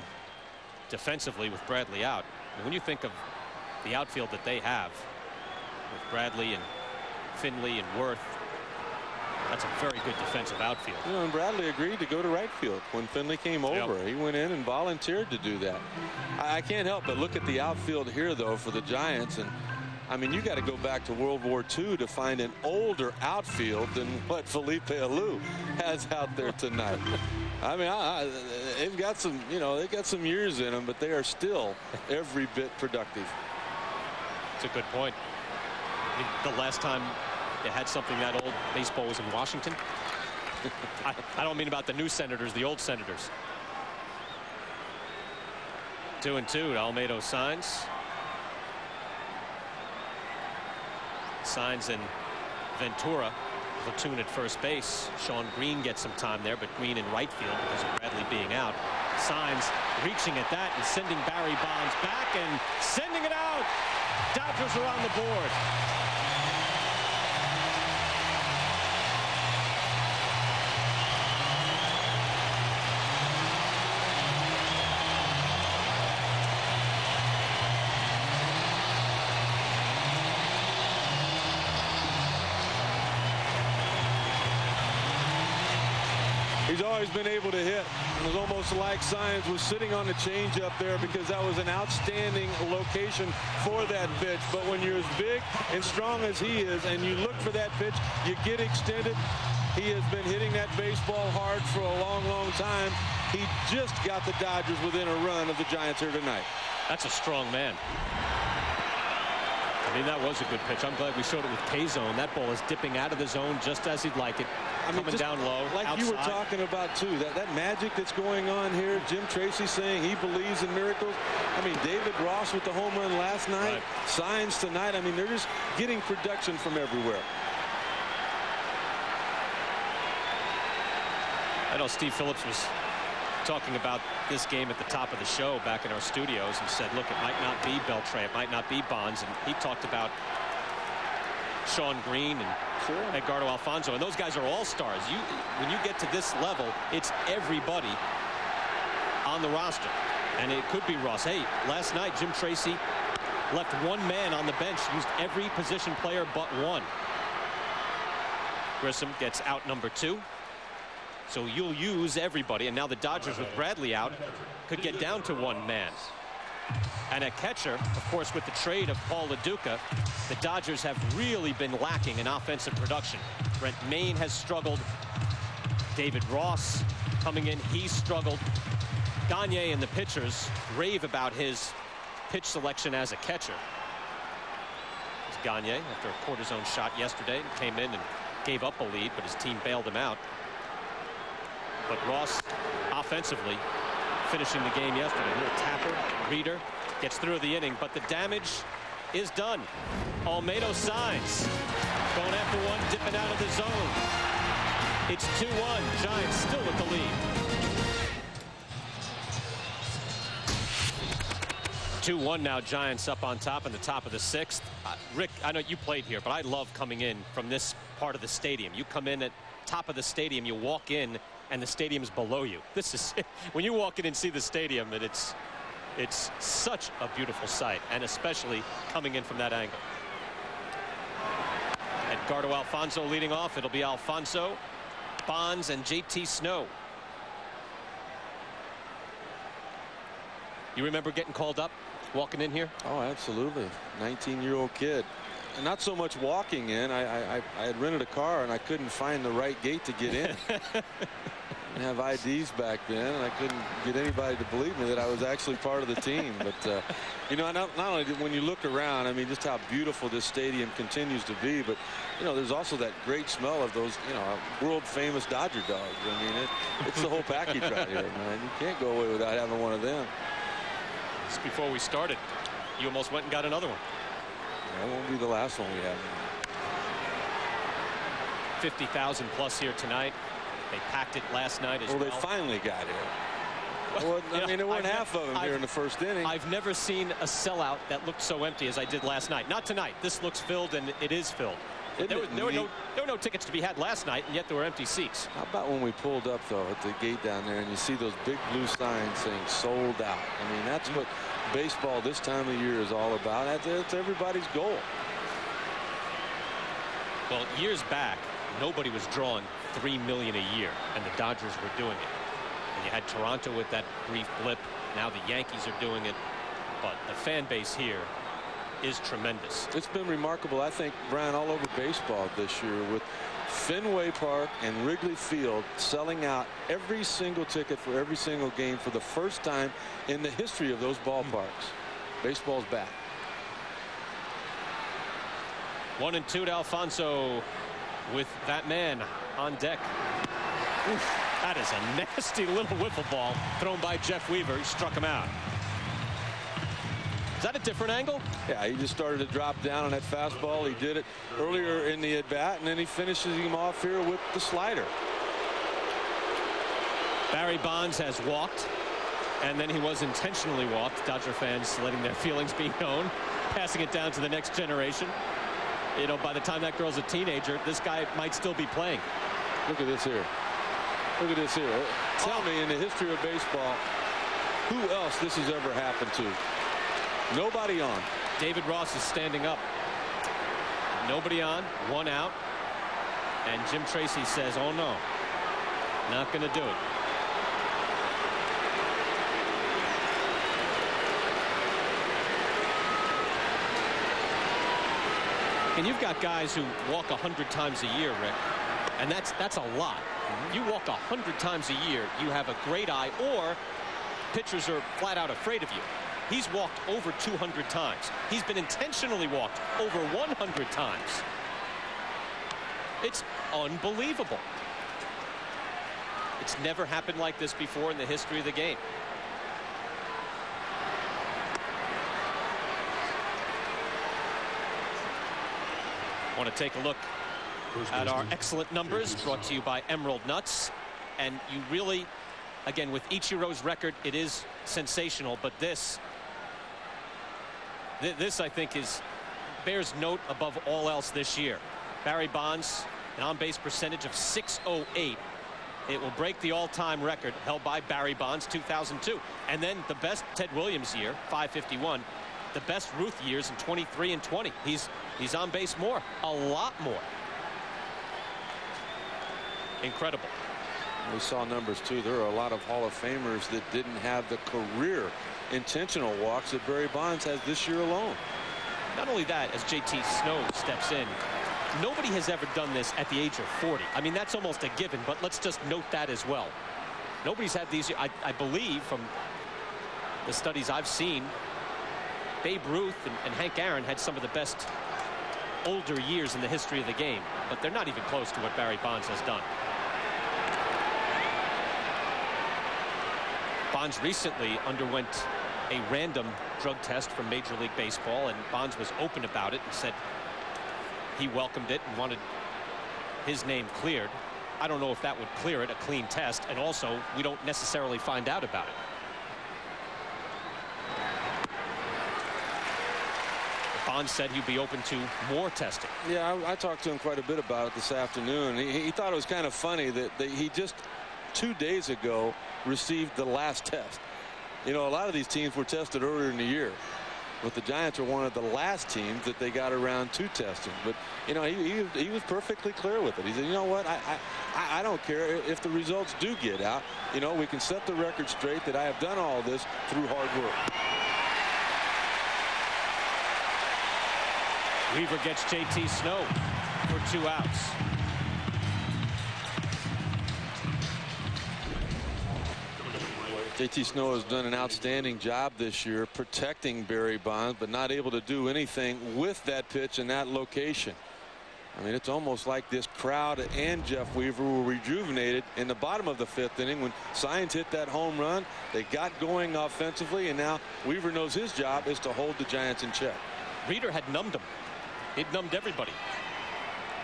defensively with Bradley out. And when you think of the outfield that they have with Bradley and Finley and Worth, that's a very good defensive outfield. You know, and Bradley agreed to go to right field when Finley came over. Yep. He went in and volunteered to do that. I can't help but look at the outfield here, though, for the Giants. And, I mean, you got to go back to World War II to find an older outfield than what Felipe Alou has out there tonight. I mean, they've got some, you know, they've got some years in them, but they are still every bit productive. It's a good point. I mean, the last time they had something that old, baseball was in Washington. I don't mean about the new Senators, the old Senators. 2-2 to Olmedo Saenz. Saenz and Ventura platoon at first base. Sean Green gets some time there, but Green in right field because of Bradley being out. Saenz reaching at that and sending Barry Bonds back and sending it out. Dodgers are on the board. He's always been able to hit. It was almost like Saenz was sitting on the change up there because that was an outstanding location for that pitch. But when you're as big and strong as he is and you look for that pitch, you get extended. He has been hitting that baseball hard for a long, long time. He just got the Dodgers within a run of the Giants here tonight. That's a strong man. I mean, that was a good pitch. I'm glad we showed it with K-zone. That ball is dipping out of the zone just as he'd like it. I mean, coming down low, like outside. You were talking about, too, that magic that's going on here. Jim Tracy saying he believes in miracles. I mean, David Ross with the home run last night. Right. Saenz tonight. I mean, they're just getting production from everywhere. I know Steve Phillips was talking about this game at the top of the show back in our studios and said, look, it might not be Beltre, it might not be Bonds, and he talked about Sean Green and Edgardo Alfonso, and those guys are all-stars. When you get to this level, it's everybody on the roster, and it could be Ross. Hey, last night Jim Tracy left one man on the bench, used every position player but one. Grissom gets out number 2. So you'll use everybody, and now the Dodgers with Bradley out could get down to one man. And at catcher, of course, with the trade of Paul LaDuca, the Dodgers have really been lacking in offensive production. Brent Mayne has struggled. David Ross coming in, he's struggled. Gagne and the pitchers rave about his pitch selection as a catcher. It's Gagne after a cortisone shot yesterday, came in and gave up a lead, but his team bailed him out. But Ross offensively finishing the game yesterday. A little tapper. Rueter gets through the inning, but the damage is done. Olmedo Saenz going after one, dipping out of the zone. It's 2-1. Giants still with the lead. 2-1 now. Giants up on top in the top of the 6th. Rick, I know you played here, but I love coming in from this part of the stadium. You come in at top of the stadium, you walk in, and the stadium's below you. This is when you walk in and see the stadium, and it's such a beautiful sight, and especially coming in from that angle. Edgardo Alfonso leading off. It'll be Alfonso, Bonds, and JT Snow. You remember getting called up, walking in here? Oh, absolutely. 19-year-old kid. And not so much walking in. I had rented a car and I couldn't find the right gate to get in. I didn't have IDs back then, and I couldn't get anybody to believe me that I was actually part of the team. But you know, not only when you look around, I mean, just how beautiful this stadium continues to be, but you know, there's also that great smell of those, you know, world famous Dodger dogs. I mean, it's the whole package right here, man. You can't go away without having one of them. Just before we started, you almost went and got another one. That won't be the last one we have. 50,000 plus here tonight. They packed it last night as well. Well, they finally got here. Well, I mean, there weren't half of them here in the first inning. I've never seen a sellout that looked so empty as I did last night. Not tonight. This looks filled, and it is filled. There were no tickets to be had last night, and yet there were empty seats. How about when we pulled up, though, at the gate down there, and you see those big blue signs saying sold out? I mean, that's what baseball this time of year is all about. That's everybody's goal. Well, years back, nobody was drawing $3 million a year, and the Dodgers were doing it. And you had Toronto with that brief blip. Now the Yankees are doing it. But the fan base here is tremendous. It's been remarkable, I think, Brian, all over baseball this year, with Fenway Park and Wrigley Field selling out every single ticket for every single game for the first time in the history of those ballparks. Baseball's back. 1-2 to Alfonso with that man on deck. Oof, that is a nasty little wiffle ball thrown by Jeff Weaver. He struck him out. Is that a different angle? Yeah, he just started to drop down on that fastball. He did it earlier in the at-bat, and then he finishes him off here with the slider. Barry Bonds has walked, and then he was intentionally walked. Dodger fans letting their feelings be known, passing it down to the next generation. You know, by the time that girl's a teenager, this guy might still be playing. Look at this here. Look at this here. Tell me, in the history of baseball, who else this has ever happened to? Nobody on. David Ross is standing up. Nobody on. One out. And Jim Tracy says, oh, no. Not going to do it. And you've got guys who walk 100 times a year, Rick. And that's a lot. You walk 100 times a year, you have a great eye, or pitchers are flat out afraid of you. He's walked over 200 times. He's been intentionally walked over 100 times. It's unbelievable. It's never happened like this before in the history of the game. Want to take a look at our excellent numbers brought to you by Emerald Nuts. And you really, again, with Ichiro's record, it is sensational, but this I think bears note above all else this year. Barry Bonds, an on-base percentage of .608. It will break the all-time record held by Barry Bonds, 2002. And then the best Ted Williams year, .551. The best Ruth years in 23 and 20. He's on base more, a lot more. Incredible. We saw numbers too. There are a lot of Hall of Famers that didn't have the career intentional walks that Barry Bonds has this year alone. Not only that, as JT Snow steps in, nobody has ever done this at the age of 40. I mean, that's almost a given, but let's just note that as well. Nobody's had these. I believe from the studies I've seen, Babe Ruth and Hank Aaron had some of the best older years in the history of the game, but they're not even close to what Barry Bonds has done. Bonds recently underwent a random drug test from Major League Baseball, and Bonds was open about it and said he welcomed it and wanted his name cleared. I don't know if that would clear it, a clean test, and also we don't necessarily find out about it. Bonds said he'd be open to more testing. Yeah, I talked to him quite a bit about it this afternoon. He thought it was kind of funny that he just 2 days ago received the last test. You know, a lot of these teams were tested earlier in the year, but the Giants are one of the last teams that they got around to testing. But, you know, he was perfectly clear with it. He said, you know what, I don't care if the results do get out. You know, we can set the record straight that I have done all this through hard work. Weaver gets J.T. Snow for 2 outs. J.T. Snow has done an outstanding job this year protecting Barry Bonds, but not able to do anything with that pitch in that location. I mean, it's almost like this crowd and Jeff Weaver were rejuvenated in the bottom of the 5th inning when Science hit that home run. They got going offensively, and now Weaver knows his job is to hold the Giants in check. Rueter had numbed him. He'd numbed everybody.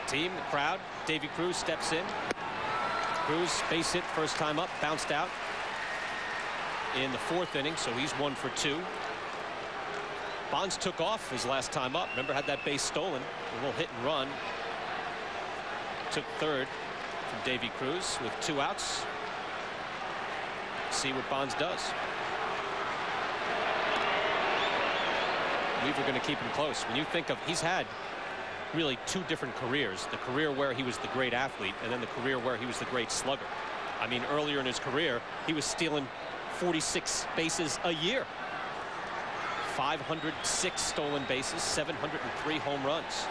Team, the crowd. Davy Cruz steps in. Cruz base hit first time up, bounced out in the 4th inning, so he's 1 for 2. Bonds took off his last time up. Remember, had that base stolen. A little hit and run. Took 3rd from Davy Cruz with 2 outs. See what Bonds does. Weaver going to keep him close. When you think of, he's had really 2 different careers. The career where he was the great athlete, and then the career where he was the great slugger. I mean, earlier in his career, he was stealing 46 bases a year. 506 stolen bases, 703 home runs.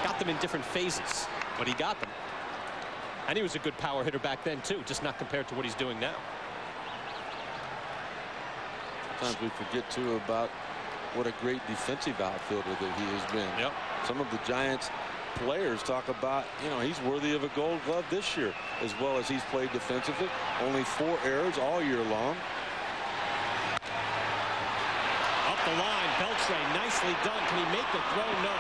Got them in different phases, but he got them. And he was a good power hitter back then, too, just not compared to what he's doing now. Sometimes we forget, too, about what a great defensive outfielder that he has been. Yep. Some of the Giants players talk about, you know, he's worthy of a Gold Glove this year as well as he's played defensively. Only 4 errors all year long. Up the line, Beltre, nicely done. Can he make the throw? No.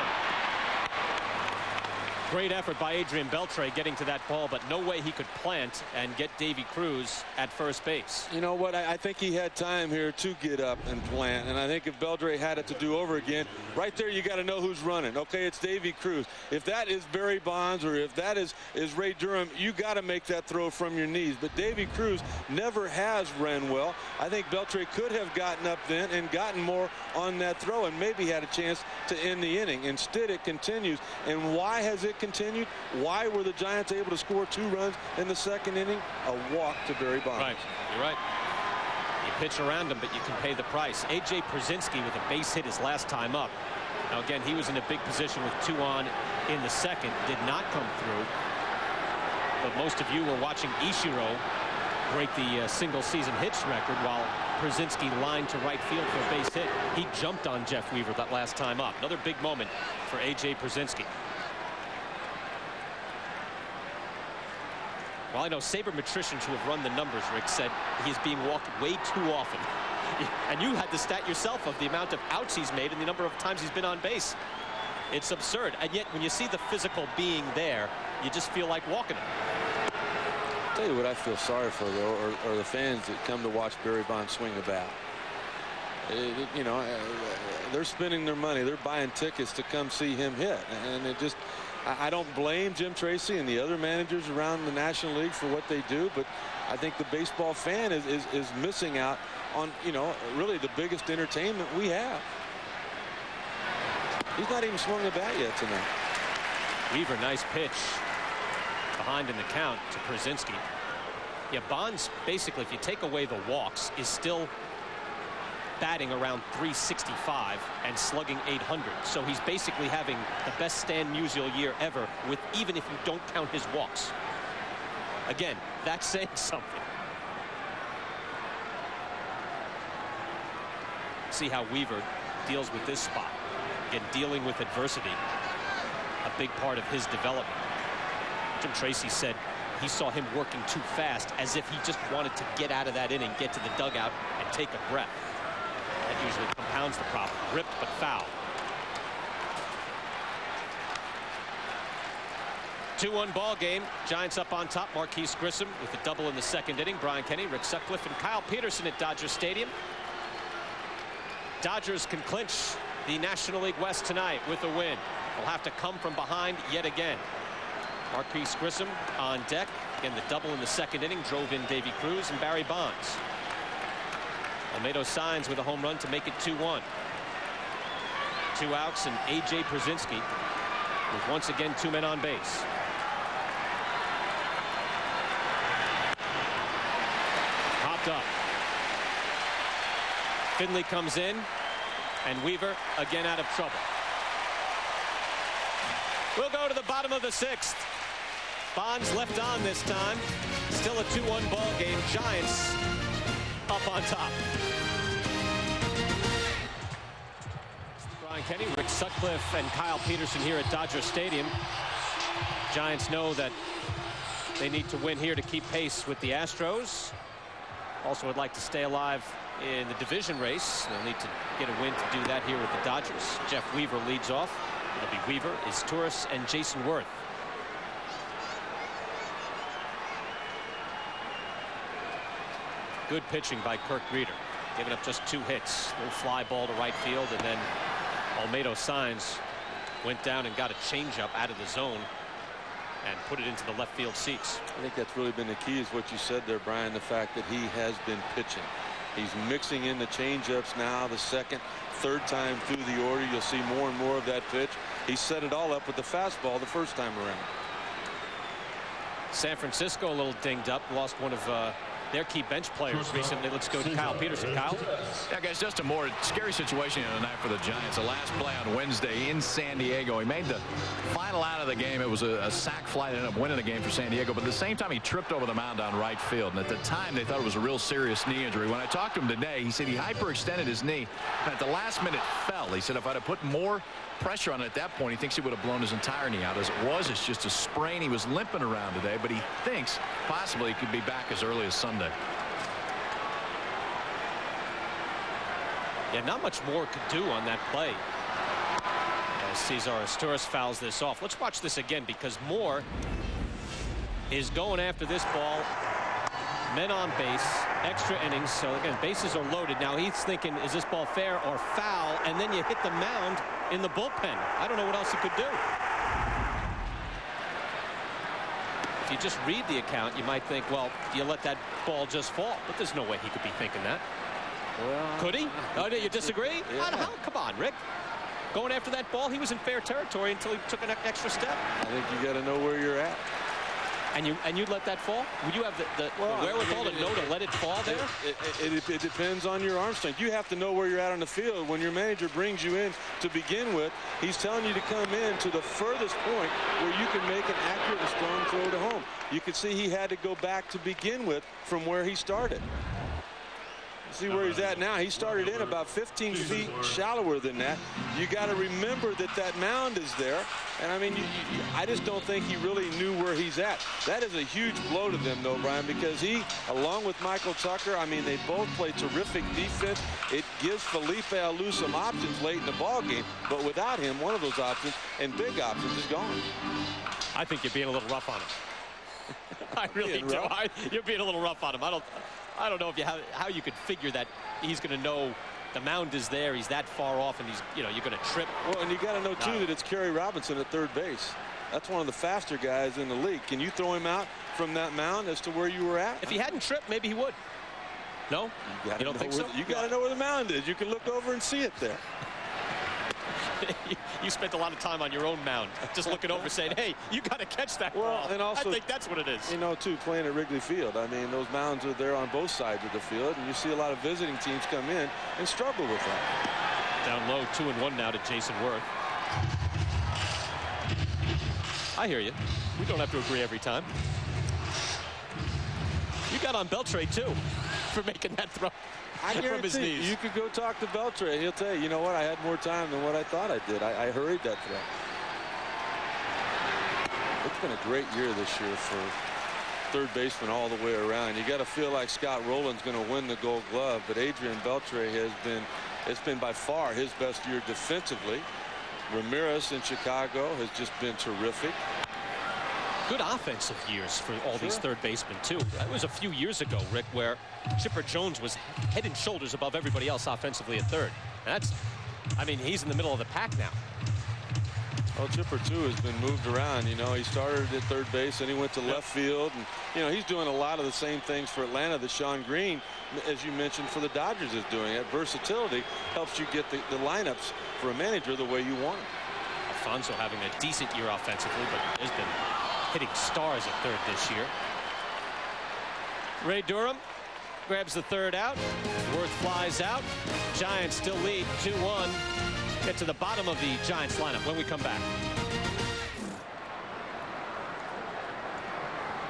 Great effort by Adrian Beltre getting to that ball, but no way he could plant and get Davy Cruz at first base. You know what? I think he had time here to get up and plant, and I think if Beltre had it to do over again, right there you got to know who's running. Okay, it's Davy Cruz. If that is Barry Bonds or if that is Ray Durham, you got to make that throw from your knees. But Davy Cruz never has ran well. I think Beltre could have gotten up then and gotten more on that throw and maybe had a chance to end the inning. Instead, it continues. And why has it continued? Why were the Giants able to score 2 runs in the 2nd inning? A walk to Barry Bonds. Right. You're right. You pitch around him, but you can pay the price. A.J. Przinsky with a base hit his last time up. Now, again, he was in a big position with 2 on in the 2nd. Did not come through. But most of you were watching Ichiro break the single-season hits record while Przinsky lined to right field for a base hit. He jumped on Jeff Weaver that last time up. Another big moment for A.J. Przinsky. Well, I know sabermetricians who have run the numbers, Rick, said he is being walked way too often. And you had the stat yourself of the amount of outs he's made and the number of times he's been on base. It's absurd. And yet, when you see the physical being there, you just feel like walking him. I'll tell you what I feel sorry for, though, are the fans that come to watch Barry Bonds swing the bat. You know, they're spending their money. They're buying tickets to come see him hit. And it just... I don't blame Jim Tracy and the other managers around the National League for what they do, but I think the baseball fan is missing out on, you know, really the biggest entertainment we have. He's not even swung the bat yet tonight. Weaver, nice pitch. Behind in the count to Przinsky. Yeah, Bonds, basically, if you take away the walks, is still batting around 365 and slugging 800. So he's basically having the best Stan Musial year ever, with even if you don't count his walks. Again, that's saying something. See how Weaver deals with this spot. Again, dealing with adversity, a big part of his development. Jim Tracy said he saw him working too fast, as if he just wanted to get out of that inning, get to the dugout, and take a breath. That usually compounds the problem. Ripped but foul. 2-1 ball game. Giants up on top. Marquise Grissom with a double in the 2nd inning. Brian Kenny, Rick Sutcliffe, and Kyle Peterson at Dodger Stadium. Dodgers can clinch the National League West tonight with a win. They'll have to come from behind yet again. Marquise Grissom on deck. Again, the double in the second inning drove in Davy Cruz and Barry Bonds. Olmedo signs with a home run to make it 2-1. 2 outs, and A.J. Przinsky with once again 2 men on base. Popped up. Finley comes in, and Weaver again out of trouble. We'll go to the bottom of the 6th. Bonds left on this time. Still a 2-1 ball game. Giants up on top. Brian Kenny, Rick Sutcliffe, and Kyle Peterson here at Dodger Stadium. Giants know that they need to win here to keep pace with the Astros. Also would like to stay alive in the division race. They'll need to get a win to do that here with the Dodgers. Jeff Weaver leads off. It'll be Weaver, Izturis, and Jason Worth. Good pitching by Kirk Rueter, giving up just 2 hits. Little fly ball to right field, and then Olmedo signs went down and got a changeup out of the zone and put it into the left field seats. I think that's really been the key, is what you said there, Brian, the fact that he has been pitching. He's mixing in the changeups now, the second, third time through the order. You'll see more and more of that pitch. He set it all up with the fastball the first time around. San Francisco a little dinged up, lost one of their key bench players recently. Let's go to Kyle Peterson. Kyle? Yeah, guys, just a more scary situation tonight for the Giants. The last play on Wednesday in San Diego. He made the final out of the game. It was a sac fly that ended up winning the game for San Diego. But at the same time, he tripped over the mound on right field. And at the time, they thought it was a real serious knee injury. When I talked to him today, he said he hyperextended his knee. And at the last minute, fell. He said if I'd have put more pressure on it at that point, he thinks he would have blown his entire knee out. As it was, it's just a sprain. He was limping around today, but he thinks possibly he could be back as early as Sunday. Yeah, not much more could do on that play as Cesar Izturis fouls this off. Let's watch this again, because Moore is going after this ball. Men on base, extra innings. So again, bases are loaded. Now he's thinking, is this ball fair or foul? And then you hit the mound in the bullpen. I don't know what else he could do. If you just read the account, you might think, well, you let that ball just fall. But there's no way he could be thinking that. Well, could he? Oh, do you disagree? Yeah. Come on, Rick. Going after that ball, he was in fair territory until he took an extra step. I think you got to know where you're at. And you'd let that fall? Would you have the wherewithal to know to let it fall there? It depends on your arm strength. You have to know where you're at on the field. When your manager brings you in to begin with, he's telling you to come in to the furthest point where you can make an accurate and strong throw to home. You can see he had to go back to begin with from where he started. See where he's at now. He started in about 15 feet shallower than that. You got to remember that mound is there. And I mean, I just don't think he really knew where he's at. That is a huge blow to them, though, Brian, because he, along with Michael Tucker, I mean, they both play terrific defense. It gives Felipe Alou some options late in the ball game, but without him, one of those options and big options is gone. I think you're being a little rough on him. I really do. You're being a little rough on him. I don't know if how you could figure that he's going to know the mound is there. He's that far off, and you're going to trip. Well, and you got to know too that it's Kerry Robinson at third base. That's one of the faster guys in the league. Can you throw him out from that mound as to where you were at? If he hadn't tripped, maybe he would. No, you don't think so? You got to know where the mound is. You can look over and see it there. You spent a lot of time on your own mound, just looking over, saying, "Hey, you got to catch that ball." And also, I think that's what it is. You know, too, playing at Wrigley Field. I mean, those mounds are there on both sides of the field, and you see a lot of visiting teams come in and struggle with that. Down low, 2-1 now to Jason Worth. I hear you. We don't have to agree every time. You got on Beltre too for making that throw. I guarantee you could go talk to Beltre. He'll tell you, you know what, I had more time than what I thought I did. I hurried that throw. It's been a great year this year for third baseman all the way around. You got to feel like Scott Rowland's going to win the Gold Glove, but Adrian Beltre it's been by far his best year defensively. Ramirez in Chicago has just been terrific. Good offensive years for all these third basemen, too. That was a few years ago, Rick, where Chipper Jones was head and shoulders above everybody else offensively at third. I mean, he's in the middle of the pack now. Well, Chipper, too, has been moved around. You know, he started at third base, and he went to left field. And, you know, he's doing a lot of the same things for Atlanta that Sean Green, as you mentioned, for the Dodgers is doing. That versatility helps you get the lineups for a manager the way you want. Alfonso having a decent year offensively, but has been hitting stars at third this year. Ray Durham grabs the third out. Worth flies out. Giants still lead 2-1. Get to the bottom of the Giants lineup when we come back.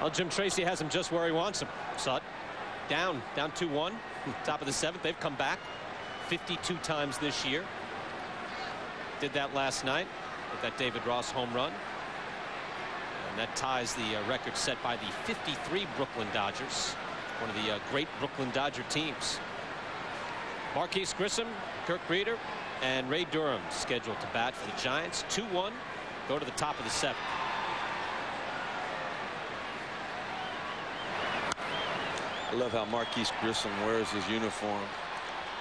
Well, Jim Tracy has him just where he wants him. Saw it. Down 2-1. Top of the seventh. They've come back 52 times this year. Did that last night with that David Ross home run. And that ties the record set by the 53 Brooklyn Dodgers. One of the great Brooklyn Dodger teams. Marquise Grissom, Kirk Rueter, and Ray Durham scheduled to bat for the Giants. 2-1. Go to the top of the seventh. I love how Marquise Grissom wears his uniform.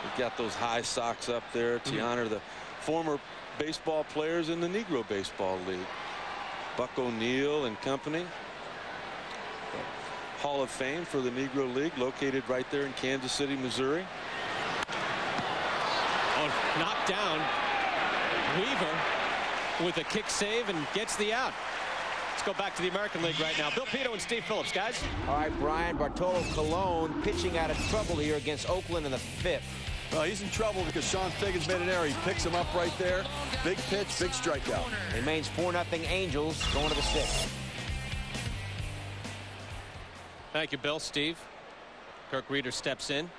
He's got those high socks up there to honor the former baseball players in the Negro Baseball League. Buck O'Neill and company. Hall of Fame for the Negro League, located right there in Kansas City, Missouri. Oh, knocked down. Weaver with a kick save and gets the out. Let's go back to the American League right now. Bill Pito and Steve Phillips, guys. All right, Brian, Bartolo Colon pitching out of trouble here against Oakland in the fifth. Well, he's in trouble because Sean Figgins made an error. He picks him up right there. Big pitch, big strikeout. Remains 4-0 Angels going to the sixth. Thank you, Bill. Steve. Kirk Rueter steps in.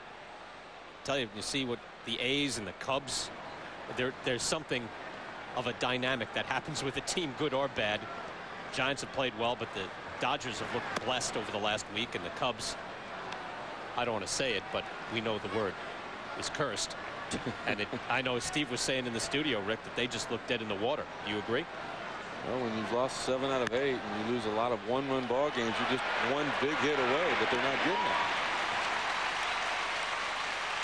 Tell you see what the A's and the Cubs. There's something of a dynamic that happens with a team, good or bad. Giants have played well, but the Dodgers have looked blessed over the last week, and the Cubs, I don't want to say it, but we know the word is cursed. And I know Steve was saying in the studio, Rick, that they just look dead in the water. You agree? Well, when you've lost 7 out of 8 and you lose a lot of one-run ball games, you're just one big hit away, but they're not getting it.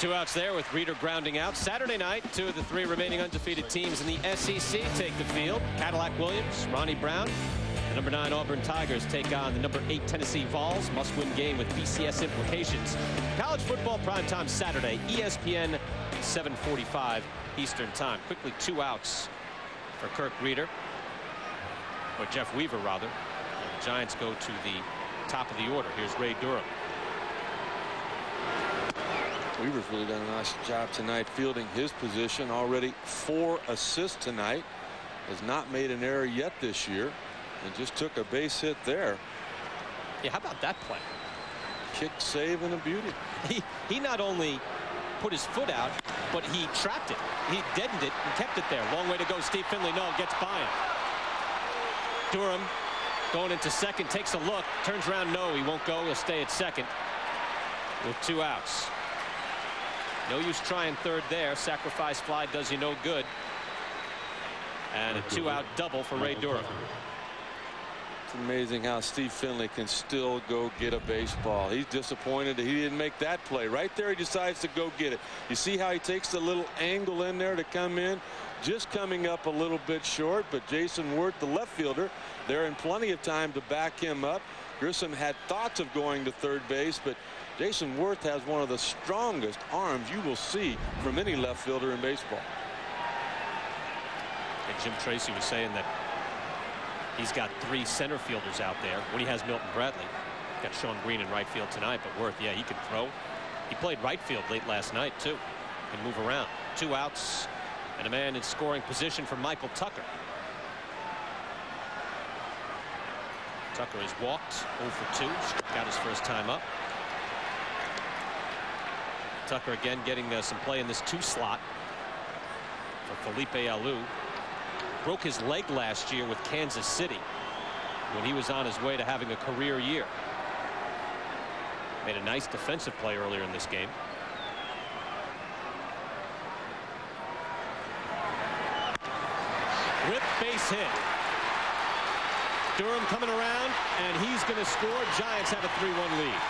2 outs there with Rueter grounding out. Saturday night, 2 of the 3 remaining undefeated teams in the SEC take the field. Cadillac Williams, Ronnie Brown. The number 9 Auburn Tigers take on the number 8 Tennessee Vols. Must-win game with BCS implications. College football primetime Saturday, ESPN 7:45 Eastern Time. Quickly 2 outs for Kirk Rueter. Or Jeff Weaver, rather. The Giants go to the top of the order. Here's Ray Durham. Weaver's really done a nice job tonight fielding his position. Already 4 assists tonight. Has not made an error yet this year. And just took a base hit there. Yeah, how about that play? Kick, save, and a beauty. He not only put his foot out, but he trapped it. He deadened it and kept it there. Long way to go. Steve Finley, no, gets by him. Durham going into second, takes a look, turns around, no, he won't go. He'll stay at second with 2 outs. No use trying third there. Sacrifice fly does you no good. And a 2-out double for Ray Durham. It's amazing how Steve Finley can still go get a baseball. He's disappointed that he didn't make that play. Right there, he decides to go get it. You see how he takes the little angle in there to come in? Just coming up a little bit short, but Jason Worth, the left fielder, they're in plenty of time to back him up. Grissom had thoughts of going to third base, but Jason Worth has one of the strongest arms you will see from any left fielder in baseball. And Jim Tracy was saying that he's got 3 center fielders out there when he has Milton Bradley. Got Sean Green in right field tonight, but Worth, yeah, he can throw. He played right field late last night, too. Can move around. 2 outs and a man in scoring position for Michael Tucker. Tucker has walked 0 for 2. Got his first time up. Tucker again getting some play in this 2 slot for Felipe Alou. Broke his leg last year with Kansas City when he was on his way to having a career year. Made a nice defensive play earlier in this game. Rip base hit. Durham coming around, and he's going to score. Giants have a 3-1 lead.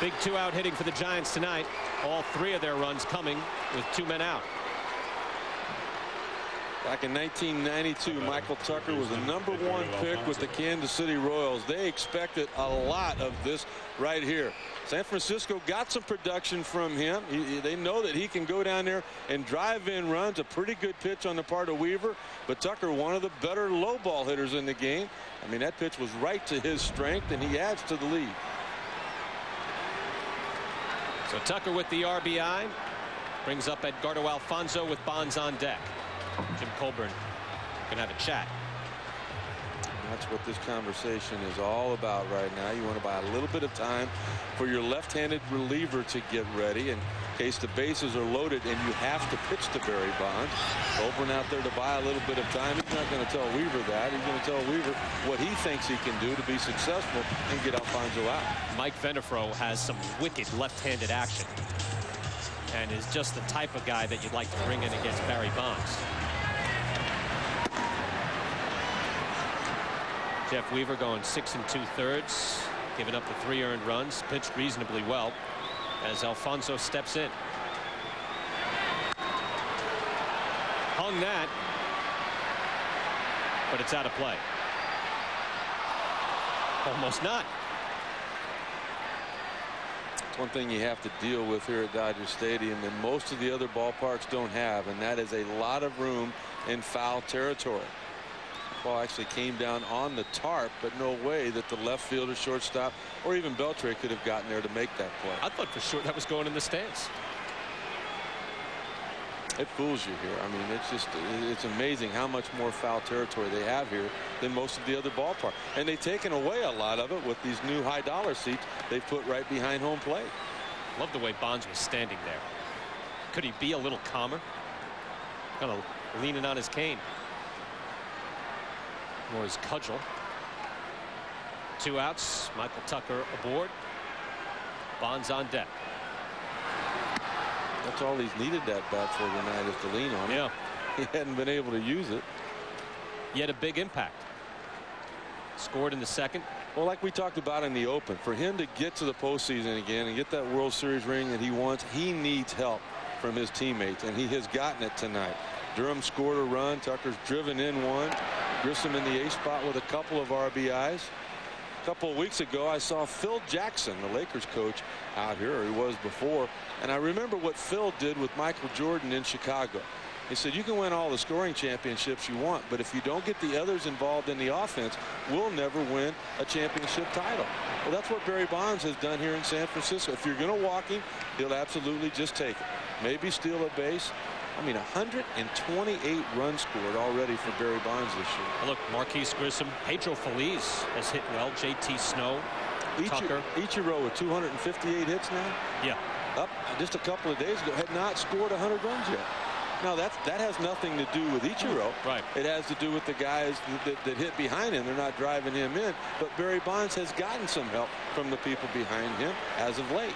Big 2-out hitting for the Giants tonight. All 3 of their runs coming with 2 men out. Back in 1992, Michael Tucker was the #1 pick with the Kansas City Royals. They expected a lot of this right here. San Francisco got some production from him. They know that he can go down there and drive in runs. A pretty good pitch on the part of Weaver. But Tucker, one of the better low ball hitters in the game. I mean, that pitch was right to his strength, and he adds to the lead. So Tucker with the RBI. Brings up Edgardo Alfonso with Bonds on deck. Jim Colburn can have a chat. That's what this conversation is all about right now. You want to buy a little bit of time for your left-handed reliever to get ready in case the bases are loaded and you have to pitch to Barry Bonds. Colburn out there to buy a little bit of time. He's not going to tell Weaver that. He's going to tell Weaver what he thinks he can do to be successful and get Alfonso out. Mike Venefro has some wicked left-handed action and is just the type of guy that you'd like to bring in against Barry Bonds. Jeff Weaver going 6 2/3, giving up the 3 earned runs, pitched reasonably well as Alfonso steps in. Hung that, but it's out of play. Almost not. It's one thing you have to deal with here at Dodger Stadium that most of the other ballparks don't have, and that is a lot of room in foul territory. Ball actually came down on the tarp, but no way that the left fielder, shortstop, or even Beltre could have gotten there to make that play. I thought for sure that was going in the stands. It fools you here. I mean, it's amazing how much more foul territory they have here than most of the other ballparks. And they've taken away a lot of it with these new high dollar seats they've put right behind home plate. Love the way Bonds was standing there. Could he be a little calmer? Kind of leaning on his cane. Or his cudgel. 2 outs. Michael Tucker aboard. Bonds on deck. That's all he's needed that bat for tonight, is to lean on it. Yeah. He hadn't been able to use it. Yet a big impact. Scored in the second. Well, like we talked about in the open, for him to get to the postseason again and get that World Series ring that he wants, he needs help from his teammates, and he has gotten it tonight. Durham scored a run. Tucker's driven in one. Grissom in the A spot with a couple of RBIs. A couple of weeks ago, I saw Phil Jackson, the Lakers coach, out here, or he was before, and I remember what Phil did with Michael Jordan in Chicago. He said, you can win all the scoring championships you want, but if you don't get the others involved in the offense, we'll never win a championship title. Well, that's what Barry Bonds has done here in San Francisco. If you're going to walk him, he'll absolutely just take it. Maybe steal a base. I mean, 128 runs scored already for Barry Bonds this year. Look, Marquise Grissom, Pedro Feliz has hit well. JT Snow, Tucker. Ichiro with 258 hits now. Yeah. Up just a couple of days ago, had not scored 100 runs yet. Now that has nothing to do with Ichiro. Right. It has to do with the guys that hit behind him. They're not driving him in. But Barry Bonds has gotten some help from the people behind him as of late.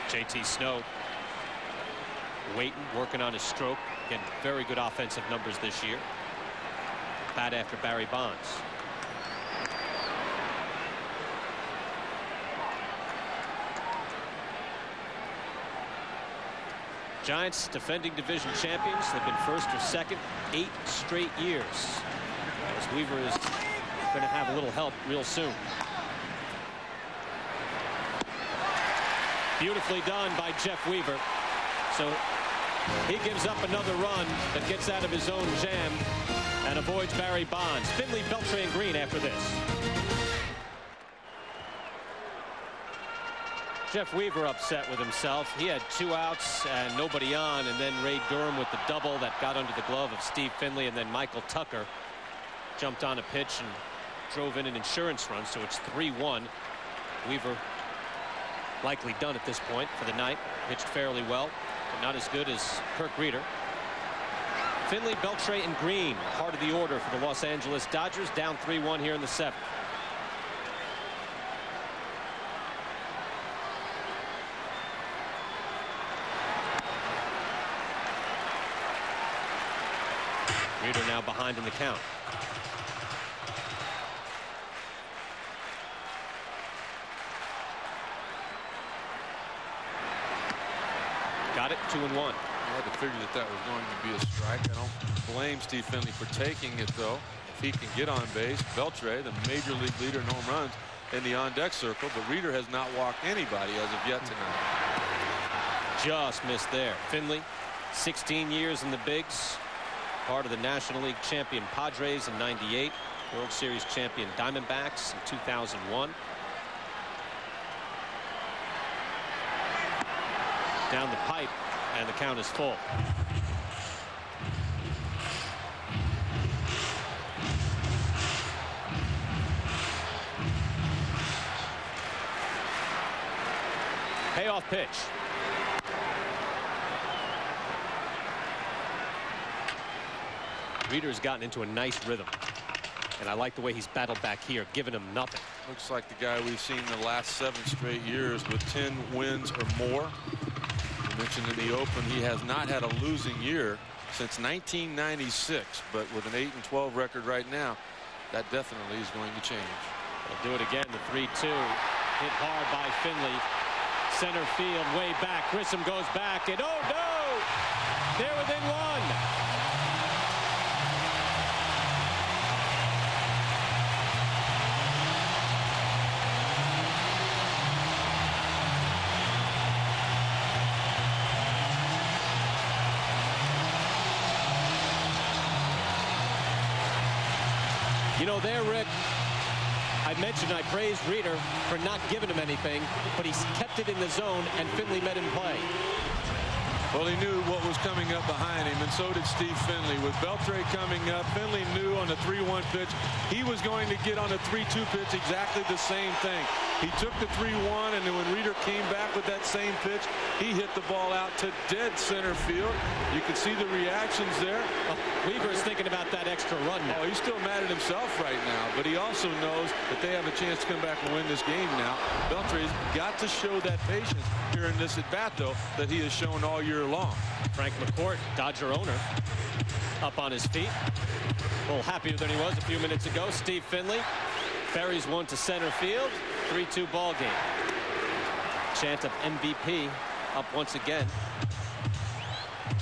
JT Snow waiting, working on his stroke, getting very good offensive numbers this year. Bat after Barry Bonds. Giants defending division champions. They've been first or second 8 straight years. As Weaver is going to have a little help real soon. Beautifully done by Jeff Weaver. So he gives up another run that gets out of his own jam and avoids Barry Bonds. Finley, Beltre, and Green after this. Jeff Weaver upset with himself. He had 2 outs and nobody on, and then Ray Durham with the double that got under the glove of Steve Finley, and then Michael Tucker jumped on a pitch and drove in an insurance run, so it's 3-1. Weaver likely done at this point for the night. Pitched fairly well, but not as good as Kirk Rueter. Finley, Beltre, and Green, heart of the order for the Los Angeles Dodgers, down 3-1 here in the 7th. Rueter now behind in the count. Got it, 2-1. I had to figure that was going to be a strike. I don't blame Steve Finley for taking it, though. If he can get on base, Beltre, the major league leader in home runs, in the on-deck circle, but Rueter has not walked anybody as of yet tonight. Just missed there. Finley, 16 years in the bigs, part of the National League champion Padres in '98, World Series champion Diamondbacks in 2001. Down the pipe, and the count is full. Payoff pitch. Rueter's gotten into a nice rhythm, and I like the way he's battled back here, giving him nothing. Looks like the guy we've seen the last 7 straight years with 10 wins or more. I mentioned in the open he has not had a losing year since 1996, but with an 8-12 record right now, that definitely is going to change. They'll do it again. The 3-2 hit hard by Finley. Center field, way back. Grissom goes back, and oh no! They're within 1. You know, there, Rick, I mentioned I praised Rueter for not giving him anything, but he's kept it in the zone, and Finley met him play. Well, he knew what was coming up behind him, and so did Steve Finley. With Beltre coming up, Finley knew on the 3-1 pitch he was going to get on the 3-2 pitch exactly the same thing. He took the 3-1, and then when Rueter came back with that same pitch, he hit the ball out to dead center field. You can see the reactions there. Weaver's thinking about that extra run now. Oh, he's still mad at himself right now, but he also knows that they have a chance to come back and win this game now. Beltre's got to show that patience here in this at-bat, though, that he has shown all year long. Frank McCourt, Dodger owner, up on his feet. A little happier than he was a few minutes ago. Steve Finley buries one to center field. 3-2 ball game. Chant of MVP up once again.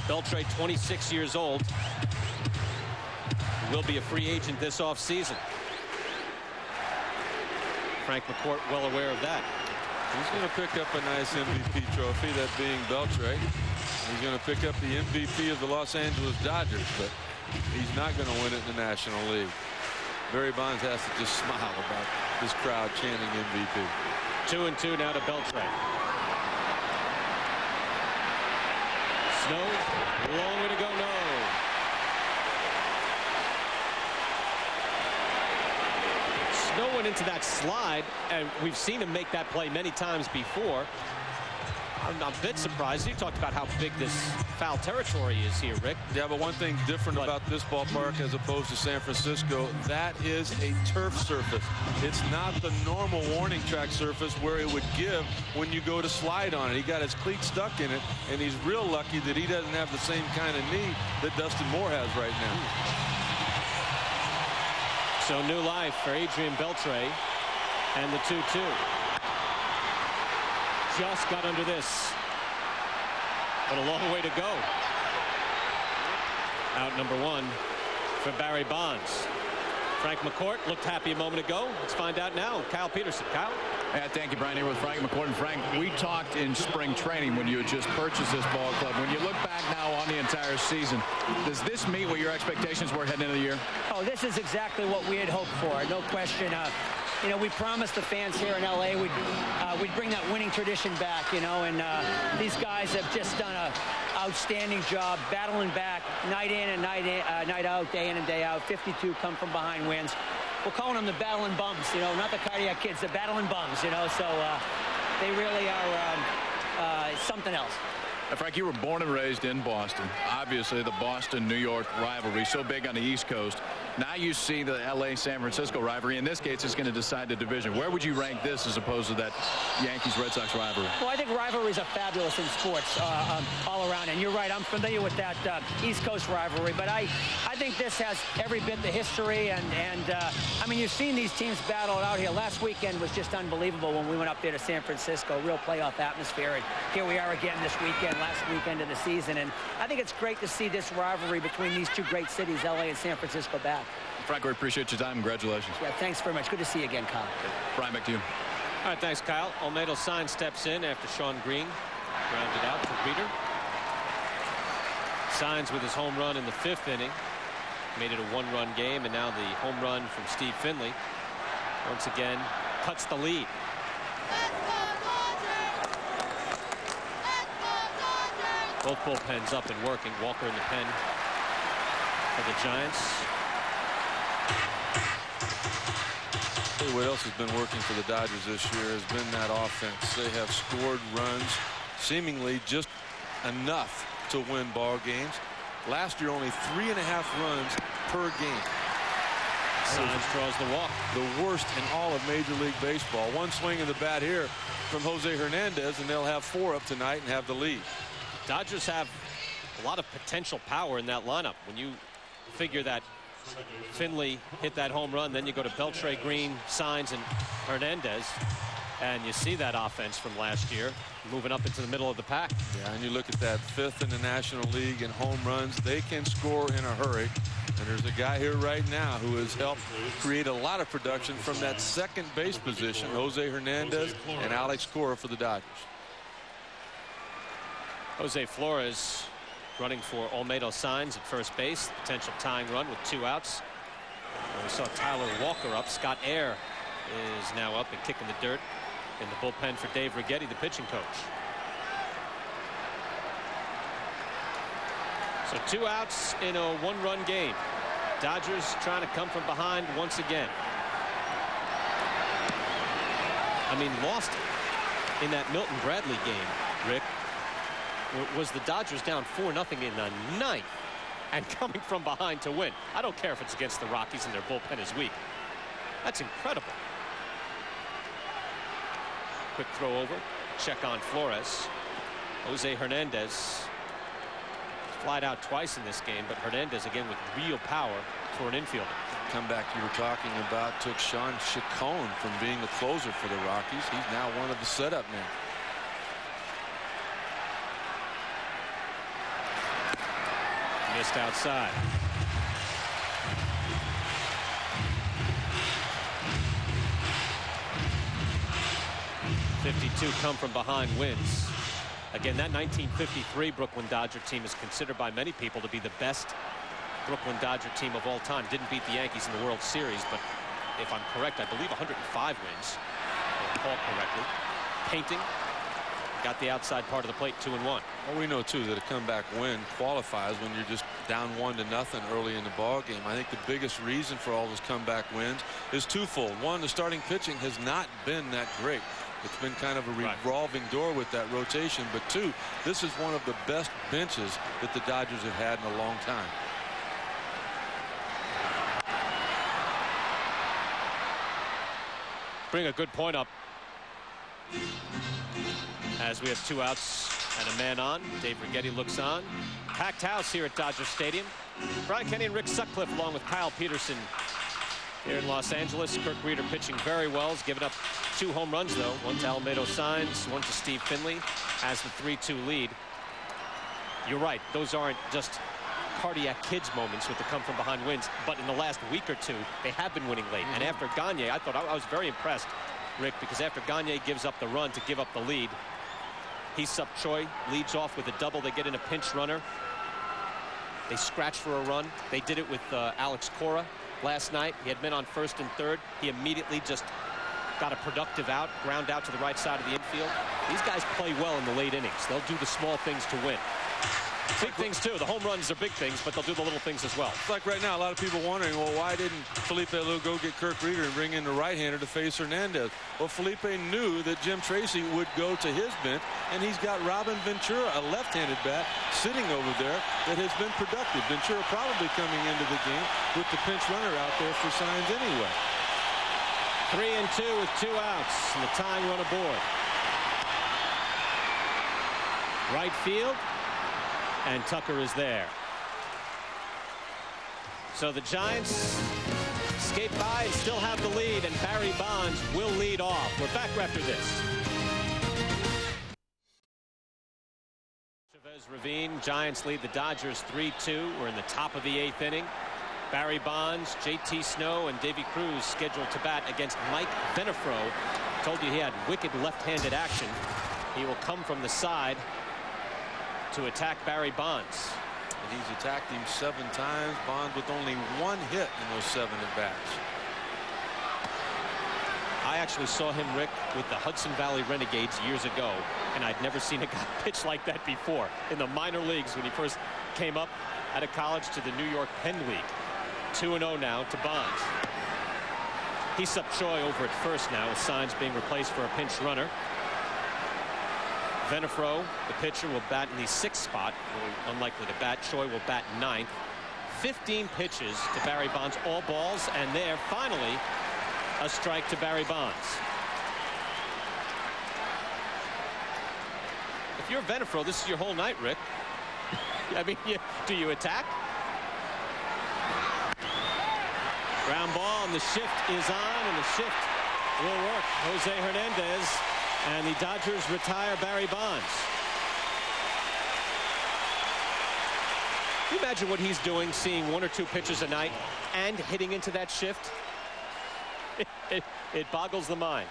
Beltre, 26 years old, will be a free agent this offseason. Frank McCourt well aware of that. He's going to pick up a nice MVP trophy, that being Beltre. He's going to pick up the MVP of the Los Angeles Dodgers, but he's not going to win it in the National League. Barry Bonds has to just smile about this crowd chanting MVP. 2-2 now to Beltre. Snow, long way to go, no. Snow went into that slide, and we've seen him make that play many times before. I'm a bit surprised. You talked about how big this foul territory is here, Rick. Yeah, but one thing different about this ballpark as opposed to San Francisco, that is a turf surface. It's not the normal warning track surface where it would give when you go to slide on it. He got his cleat stuck in it, and he's real lucky that he doesn't have the same kind of knee that Dustin Moore has right now. So new life for Adrian Beltre, and the 2-2. Just got under this, but a long way to go. Out number 1 for Barry Bonds. Frank McCourt looked happy a moment ago. Let's find out now. Kyle Peterson. Kyle? Yeah, thank you, Brian. Here with Frank McCourt. And Frank, we talked in spring training when you had just purchased this ball club. When you look back now on the entire season, does this meet what your expectations were heading into the year? Oh, this is exactly what we had hoped for. No question. You know, we promised the fans here in L.A. we'd bring that winning tradition back, you know, and these guys have just done an outstanding job battling back night in and night out, day in and day out. 52 come from behind wins. We're calling them the battling bums, you know, not the cardiac kids, the battling bums, you know, so they really are something else. Frank, you were born and raised in Boston. Obviously, the Boston-New York rivalry, so big on the East Coast. Now you see the LA-San Francisco rivalry. In this case, it's going to decide the division. Where would you rank this as opposed to that Yankees-Red Sox rivalry? Well, I think rivalries are fabulous in sports all around. And you're right, I'm familiar with that East Coast rivalry. But I think this has every bit the history. And I mean, you've seen these teams battle it out here. Last weekend was just unbelievable when we went up there to San Francisco. Real playoff atmosphere. And here we are again this weekend, last weekend of the season. And I think it's great to see this rivalry between these two great cities, LA and San Francisco, back. Frank, we appreciate your time. Congratulations. Yeah, thanks very much. Good to see you again, Kyle. Brian, back to you. All right, thanks, Kyle. Olmedo Saenz steps in after Sean Green grounded out for Rueter. Saenz with his home run in the 5th inning. Made it a 1-run game, and now the home run from Steve Finley once again cuts the lead. Both bullpens up and working. Walker in the pen for the Giants. What else has been working for the Dodgers this year has been that offense. They have scored runs seemingly just enough to win ball games. Last year, only 3.5 runs per game. Saenz draws the walk. The worst in all of Major League Baseball. One swing of the bat here from Jose Hernandez, and they'll have 4 up tonight and have the lead. Dodgers have a lot of potential power in that lineup. When you figure that Finley hit that home run, then you go to Beltre, Green, Saenz, and Hernandez, and you see that offense from last year moving up into the middle of the pack. Yeah, and you look at that 5th in the National League in home runs. They can score in a hurry. And there's a guy here right now who has helped create a lot of production from that second base position, Jose Hernandez and Alex Cora for the Dodgers. Jose Flores running for Olmedo Saenz at first base. Potential tying run with 2 outs. And we saw Tyler Walker up. Scott Air is now up and kicking the dirt in the bullpen for Dave Righetti, the pitching coach. So 2 outs in a 1-run game. Dodgers trying to come from behind once again. I mean, lost in that Milton Bradley game, Rick, was the Dodgers down 4-0 in the 9th and coming from behind to win. I don't care if it's against the Rockies and their bullpen is weak. That's incredible. Quick throw over, check on Flores. Jose Hernandez flied out twice in this game, but Hernandez again with real power for an infielder. Comeback you were talking about took Sean Chacon from being the closer for the Rockies. He's now one of the setup men. Missed outside. .52 come from behind wins. Again, that 1953 Brooklyn Dodger team is considered by many people to be the best Brooklyn Dodger team of all time. Didn't beat the Yankees in the World Series, but if I'm correct, I believe 105 wins. If I recall correctly. Painting got the outside part of the plate, 2-1. Well, we know too that a comeback win qualifies when you're just down 1-0 early in the ball game. I think the biggest reason for all those comeback wins is twofold. One, the starting pitching has not been that great. It's been kind of a revolving door with that rotation. But 2, this is one of the best benches that the Dodgers have had in a long time. Bring a good point up as we have 2 outs and a man on. Dave Righetti looks on. Packed house here at Dodger Stadium. Brian Kenny and Rick Sutcliffe along with Kyle Peterson here in Los Angeles. Kirk Rueter pitching very well. He's given up 2 home runs, though. One to Olmedo Saenz, one to Steve Finley. Has the 3-2 lead. You're right. Those aren't just cardiac kids moments with the come-from-behind wins. But in the last week or 2, they have been winning late. And after Gagne, I thought I was very impressed, Rick, because after Gagne gives up the run to give up the lead, Hee-Sup Choi leads off with a double. They get in a pinch runner. They scratch for a run. They did it with Alex Cora last night. He had men on first and third. He immediately just got a productive out, ground out to the right side of the infield. These guys play well in the late innings. They'll do the small things to win. Big things, too. The home runs are big things, but they'll do the little things as well. It's like right now, a lot of people wondering, well, why didn't Felipe Alou go get Kirk Rueter and bring in the right-hander to face Hernandez? Well, Felipe knew that Jim Tracy would go to his bench, and he's got Robin Ventura, a left-handed bat, sitting over there that has been productive. Ventura probably coming into the game with the pinch runner out there for signs anyway. 3-2 with 2 outs and the tying run aboard. Right field, and Tucker is there. So the Giants skate by and still have the lead, and Barry Bonds will lead off. We're back after this. Chavez Ravine, Giants lead the Dodgers 3-2. We're in the top of the 8th inning. Barry Bonds, J.T. Snow, and Davy Cruz scheduled to bat against Mike Venefro. Told you he had wicked left-handed action. He will come from the side to attack Barry Bonds. And he's attacked him 7 times. Bonds with only 1 hit in those 7 at-bats. I actually saw him, Rick, with the Hudson Valley Renegades years ago, and I'd never seen a guy pitch like that before in the minor leagues when he first came up out of college to the New York Penn League. 2-0 now to Bonds. He's up Choi over at first now, with signs being replaced for a pinch runner. Venefro, the pitcher, will bat in the 6th spot. Unlikely to bat. Choi will bat 9th. 15 pitches to Barry Bonds, all balls, and there finally a strike to Barry Bonds. If you're Venefro, this is your whole night, Rick. I mean, do you attack? Ground ball, and the shift is on, and the shift will work. Jose Hernandez, and the Dodgers retire Barry Bonds. Can you imagine what he's doing, seeing 1 or 2 pitches a night and hitting into that shift? It boggles the mind.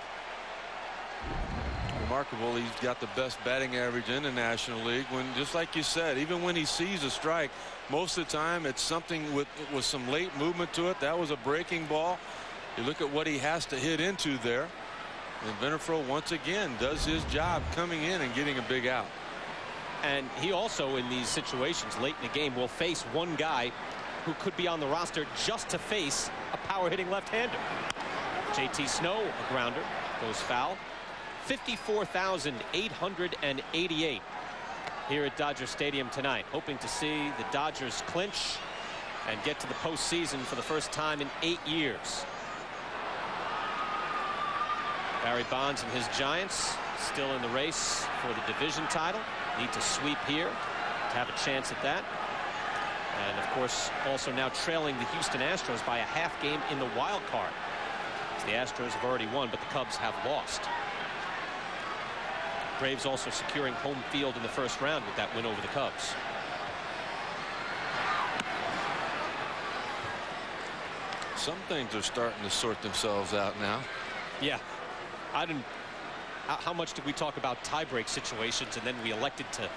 Remarkable. He's got the best batting average in the National League. When, just like you said, even when he sees a strike, most of the time it's something with some late movement to it. That was a breaking ball. You look at what he has to hit into there. And Venefro once again does his job coming in and getting a big out. And he also, in these situations late in the game, will face one guy who could be on the roster just to face a power-hitting left-hander. J.T. Snow, a grounder, goes foul. 54,888 here at Dodger Stadium tonight, hoping to see the Dodgers clinch and get to the postseason for the first time in 8 years. Barry Bonds and his Giants still in the race for the division title. Need to sweep here to have a chance at that. And of course, also now trailing the Houston Astros by a half game in the wild card. The Astros have already won, but the Cubs have lost. Braves also securing home field in the first round with that win over the Cubs. Some things are starting to sort themselves out now. Yeah. How much did we talk about tiebreak situations, and then we elected to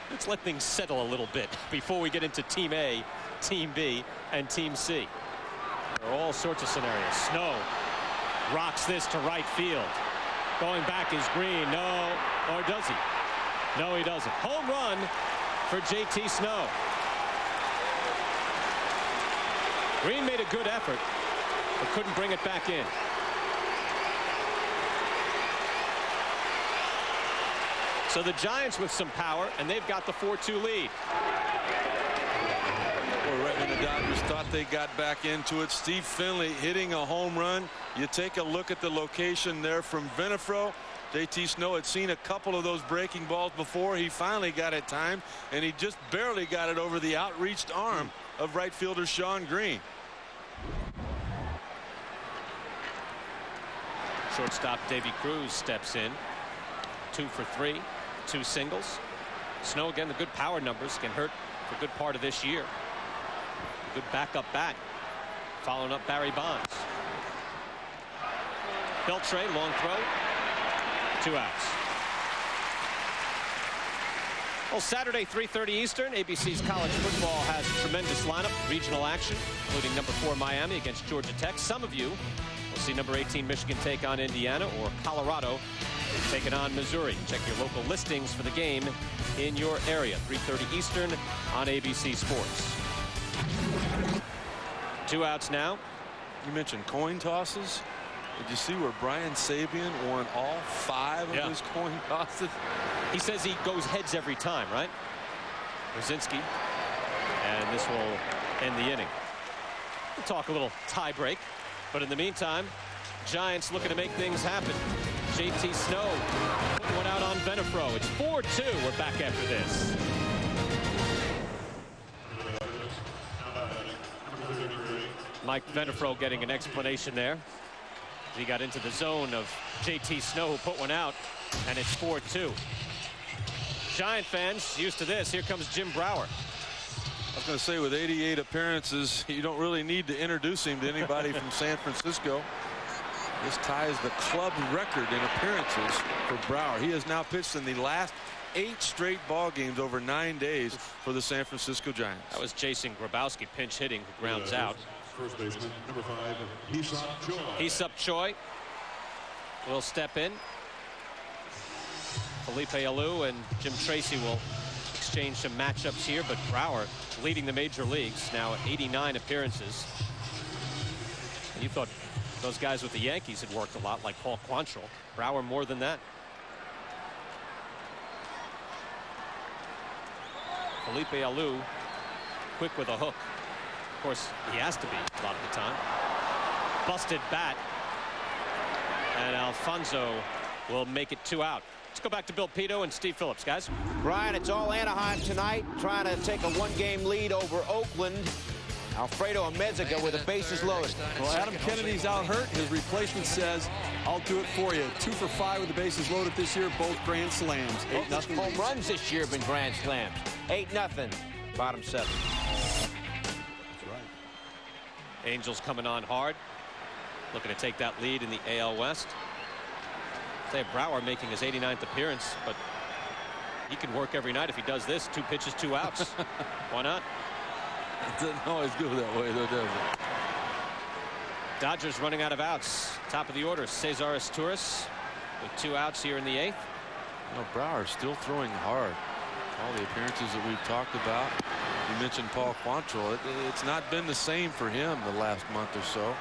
let's let things settle a little bit before we get into Team A, Team B, and Team C. There are all sorts of scenarios. Snow rocks this to right field. Going back is Green. No. Or does he? No, he doesn't. Home run for J.T. Snow. Green made a good effort, but couldn't bring it back in. So the Giants with some power, and they've got the 4-2 lead. Well, right when the Dodgers thought they got back into it, Steve Finley hitting a home run. You take a look at the location there from Venefro. J.T. Snow had seen a couple of those breaking balls before. He finally got it timed, and he just barely got it over the outreached arm of right fielder Sean Green. Shortstop Davy Cruz steps in. 2 for 3, 2 singles. Snow, again, the good power numbers can hurt for a good part of this year. Good backup bat. Following up Barry Bonds. Beltre, long throw. 2 outs. Well, Saturday, 3:30 Eastern, ABC's college football has a tremendous lineup, regional action, including number 4 Miami against Georgia Tech. Some of you will see number 18 Michigan take on Indiana, or Colorado taking on Missouri. Check your local listings for the game in your area. 3:30 Eastern on ABC Sports. 2 outs now. You mentioned coin tosses. Did you see where Brian Sabian won all 5 of his coin tosses? He says he goes heads every time, right? Brzezinski. And this will end the inning. We'll talk a little tie break. But in the meantime, Giants looking to make things happen. JT Snow putting one out on Venafro. It's 4-2. We're back after this. Mike Venafro getting an explanation there. He got into the zone of JT Snow, who put one out, and it's 4-2. Giant fans used to this. Here comes Jim Brower. I was going to say, with 88 appearances, you don't really need to introduce him to anybody from San Francisco. This ties the club record in appearances for Brower. He has now pitched in the last 8 straight ball games over 9 days for the San Francisco Giants. That was Jason Grabowski pinch hitting, who grounds out. First baseman, number 5, Hee-Sup Choi. Hee-Sup Choi will step in. Felipe Alou and Jim Tracy will exchange some matchups here, but Brower leading the major leagues now at 89 appearances. And you thought those guys with the Yankees had worked a lot, like Paul Quantrill. Brower more than that. Felipe Alou quick with a hook. Of course, he has to be a lot of the time. Busted bat. And Alfonso will make it 2 out. Let's go back to Bill Pito and Steve Phillips, guys. Brian, it's all Anaheim tonight, trying to take a 1-game lead over Oakland. Alfredo Amezaga with the bases loaded. Well, Adam Kennedy's out hurt. His replacement says, I'll do it for you. 2 for 5 with the bases loaded this year, both grand slams. 8-0. Home runs this year have been grand slams. 8-0, bottom 7. Angels coming on hard, looking to take that lead in the AL West. Say Brower making his 89th appearance, but he can work every night if he does this. 2 pitches, 2 outs. Why not? It doesn't always go that way, though, does it? Dodgers running out of outs. Top of the order, Cesar Izturis with 2 outs here in the 8th. Brower still throwing hard. All the appearances that we've talked about. You mentioned Paul Quantrill. It's not been the same for him the last month or so.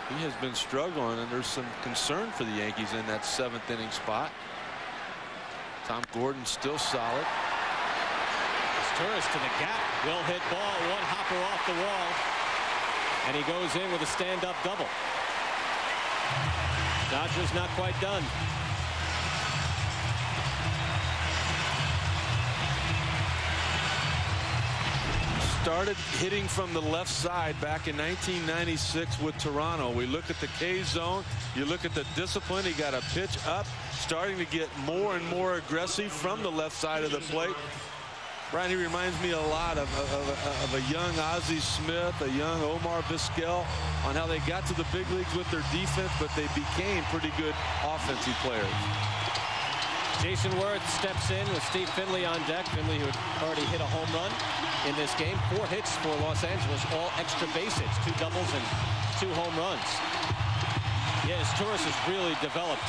He has been struggling, and there's some concern for the Yankees in that 7th inning spot. Tom Gordon's still solid. Izturis to the gap. Well hit ball. One hopper off the wall. And he goes in with a stand-up double. Dodgers not quite done. Started hitting from the left side back in 1996 with Toronto. We look at the K zone. You look at the discipline. He got a pitch up, starting to get more and more aggressive from the left side of the plate. Brian, he reminds me a lot of a young Ozzie Smith, a young Omar Vizquel, on how they got to the big leagues with their defense, but they became pretty good offensive players. Jason Worth steps in with Steve Finley on deck. Finley, who had already hit a home run in this game. 4 hits for Los Angeles, all extra base hits, 2 doubles and 2 home runs. Yeah, Izturis has really developed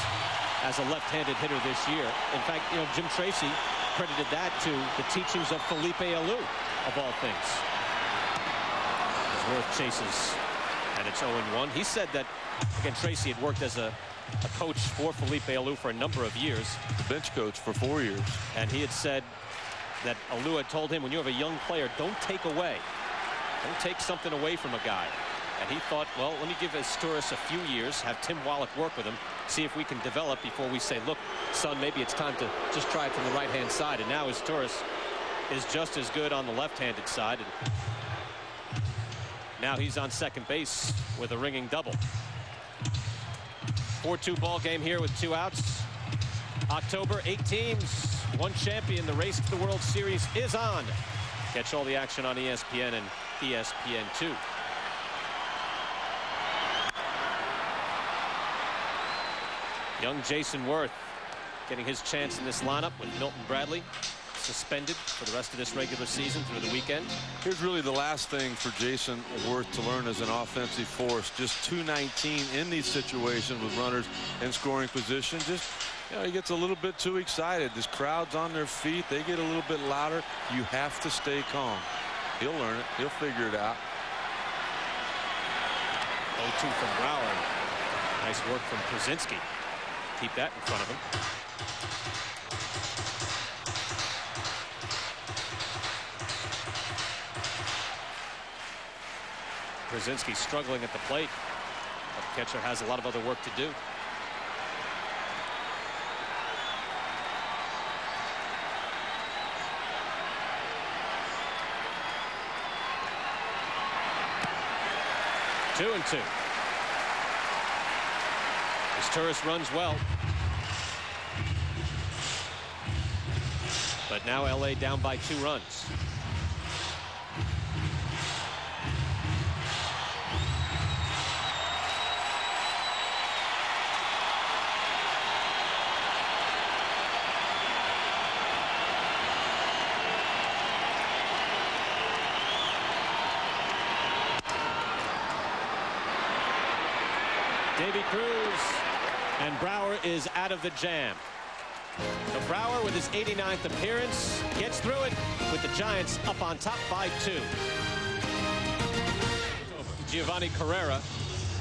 as a left-handed hitter this year. In fact, Jim Tracy credited that to the teachings of Felipe Alou, of all things. Worth chases, and it's 0-1. He said that, again, Tracy had worked as a coach for Felipe Alou for a number of years. The bench coach for 4 years. And he had said that Alou had told him, when you have a young player, don't take away. Don't take something away from a guy. And he thought, well, let me give Izturis a few years, have Tim Wallach work with him, see if we can develop before we say, look, son, maybe it's time to just try it from the right-hand side. And now Izturis is just as good on the left-handed side. And now he's on second base with a ringing double. 4-2 ball game here with 2 outs. October, 8 teams, 1 champion. The race to the World Series is on. Catch all the action on ESPN and ESPN2. Young Jason Worth getting his chance in this lineup with Milton Bradley suspended for the rest of this regular season through the weekend. Here's really the last thing for Jason Worth to learn as an offensive force. Just .219 in these situations with runners in scoring position. Just You know, he gets a little bit too excited. This crowd's on their feet. They get a little bit louder. You have to stay calm. He'll learn it. He'll figure it out. 0-2 from Brower. Nice work from Przinski. Keep that in front of him. Przinski struggling at the plate. But the catcher has a lot of other work to do. Two and two. This tourist runs well. But now LA down by 2 runs. Davy Cruz, and Brower is out of the jam. So Brower, with his 89th appearance, gets through it with the Giants up on top by 2. Giovanni Carrera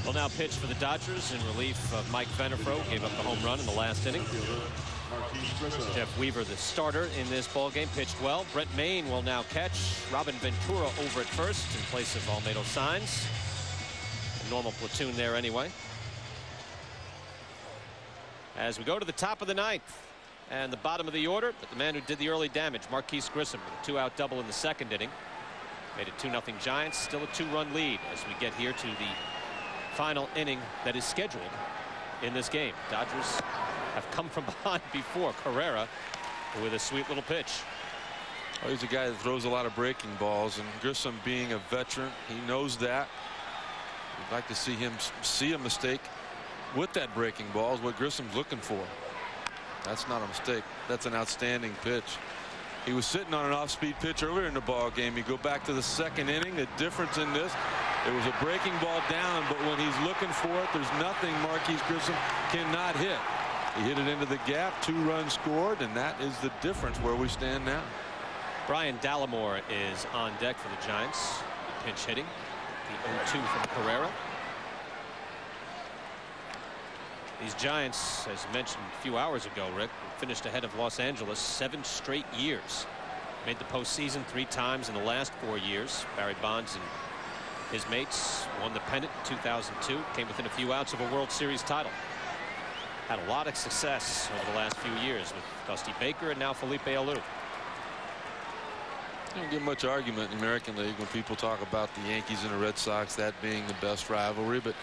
will now pitch for the Dodgers in relief of Mike Venefro. Gave up the home run in the last inning. Jeff Weaver, the starter in this ballgame, pitched well. Brett Maine will now catch. Robin Ventura over at first in place of Almedo Sainz. A normal platoon there anyway. As we go to the top of the 9th and the bottom of the order, but the man who did the early damage, Marquise Grissom, with a 2-out double in the 2nd inning. Made it 2-0 Giants. Still a 2-run lead as we get here to the final inning that is scheduled in this game. Dodgers have come from behind before. Carrera with a sweet little pitch. Well, he's a guy that throws a lot of breaking balls, and Grissom, being a veteran, he knows that. We'd like to see him see a mistake with that breaking ball is what Grissom's looking for. That's not a mistake. That's an outstanding pitch. He was sitting on an off-speed pitch earlier in the ball game. You go back to the 2nd inning. The difference in this, it was a breaking ball down, but when he's looking for it, there's nothing Marquise Grissom cannot hit. He hit it into the gap. 2 runs scored, and that is the difference where we stand now. Brian Dallimore is on deck for the Giants. Pinch hitting. The 0-2 from Carrera. These Giants, as mentioned a few hours ago, Rick, finished ahead of Los Angeles 7 straight years. Made the postseason 3 times in the last 4 years. Barry Bonds and his mates won the pennant in 2002. Came within a few outs of a World Series title. Had a lot of success over the last few years with Dusty Baker and now Felipe Alou. You don't get much argument in the American League when people talk about the Yankees and the Red Sox, that being the best rivalry, but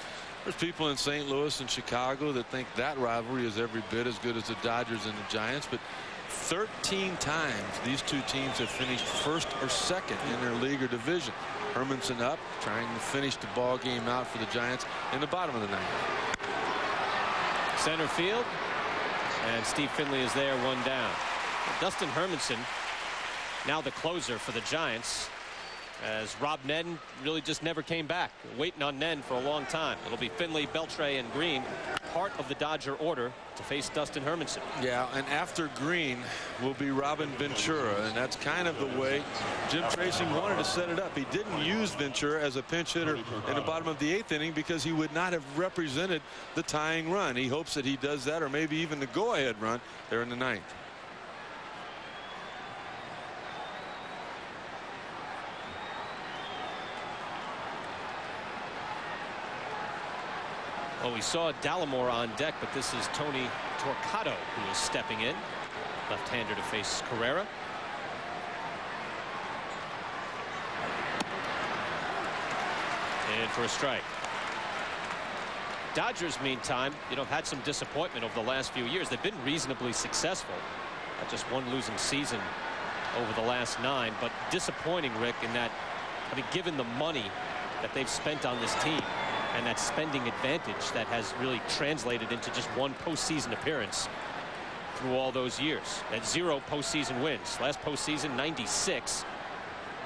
there's people in St. Louis and Chicago that think that rivalry is every bit as good as the Dodgers and the Giants. But 13 times these 2 teams have finished 1st or 2nd in their league or division. Hermanson up, trying to finish the ball game out for the Giants in the bottom of the 9th. Center field, and Steve Finley is there, 1 down. Dustin Hermanson, now the closer for the Giants, as Rob Nen really just never came back. Waiting on Nen for a long time. It'll be Finley, Beltre, and Green, part of the Dodger order to face Dustin Hermanson. Yeah, and after Green will be Robin Ventura, and that's kind of the way Jim Tracy wanted to set it up. He didn't use Ventura as a pinch hitter in the bottom of the 8th inning because he would not have represented the tying run. He hopes that he does that, or maybe even the go-ahead run there in the 9th. Well, we saw Dallimore on deck, but this is Tony Torquato who is stepping in. Left-hander to face Carrera. And for a strike. Dodgers, meantime, have had some disappointment over the last few years. They've been reasonably successful. Just one losing season over the last 9, but disappointing, Rick, in that, given the money that they've spent on this team, and that spending advantage that has really translated into just 1 postseason appearance through all those years. At 0 postseason wins. Last postseason, 96.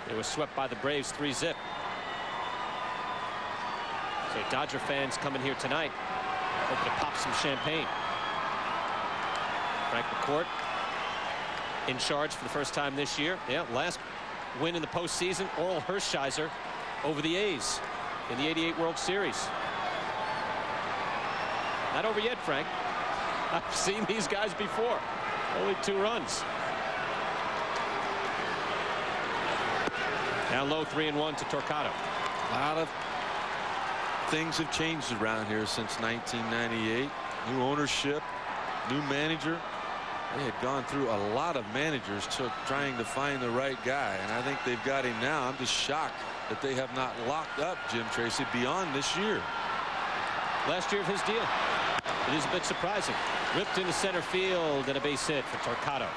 They were swept by the Braves 3-0. So Dodger fans coming here tonight hoping to pop some champagne. Frank McCourt in charge for the first time this year. Yeah, last win in the postseason, Oral Hershiser over the A's in the '88 World Series. Not over yet, Frank. I've seen these guys before. Only 2 runs. Down low, 3-1 to Torquato. A lot of things have changed around here since 1998. New ownership, new manager. They had gone through a lot of managers trying to find the right guy, and I think they've got him now. I'm just shocked that they have not locked up Jim Tracy beyond this year. Last year of his deal. It is a bit surprising. Ripped into center field and a base hit for Torquato.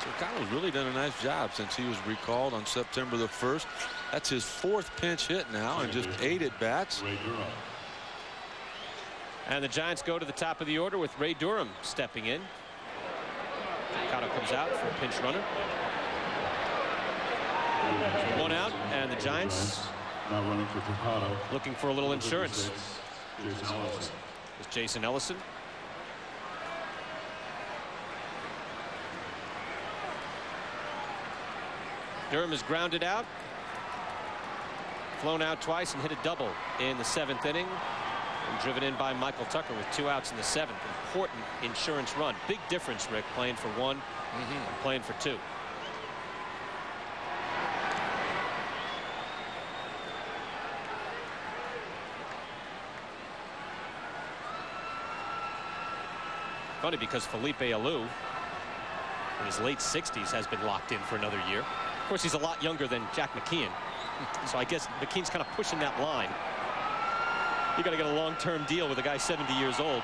Torquato's really done a nice job since he was recalled on September the 1st. That's his 4th pinch hit now and just 8 at bats. And the Giants go to the top of the order with Ray Durham stepping in. Torquato comes out for a pinch runner. 1 out, and the Giants Now running for Torquato. looking for a little insurance. It's Jason Ellison. Durham is grounded out, flown out twice, and hit a double in the 7th inning. And driven in by Michael Tucker with 2 outs in the 7th. Important insurance run. Big difference, Rick, playing for 1 and playing for 2. Funny because Felipe Alou, in his late 60s, has been locked in for another year. Of course, he's a lot younger than Jack McKeon. So I guess McKeon's kind of pushing that line. You got to get a long-term deal with a guy 70 years old.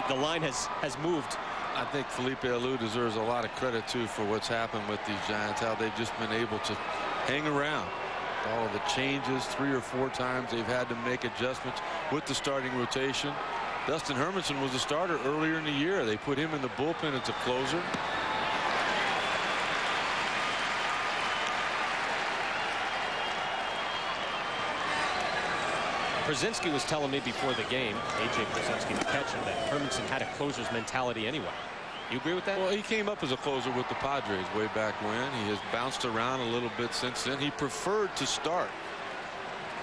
The line has moved. I think Felipe Alou deserves a lot of credit too for what's happened with these Giants, how they've just been able to hang around. All of the changes, 3 or 4 times they've had to make adjustments with the starting rotation. Dustin Hermanson was a starter earlier in the year. They put him in the bullpen as a closer. Brzezinski was telling me before the game, A.J. Brzezinski, the catcher, that Hermanson had a closer's mentality anyway. You agree with that? Well, he came up as a closer with the Padres way back when. He has bounced around a little bit since then. He preferred to start.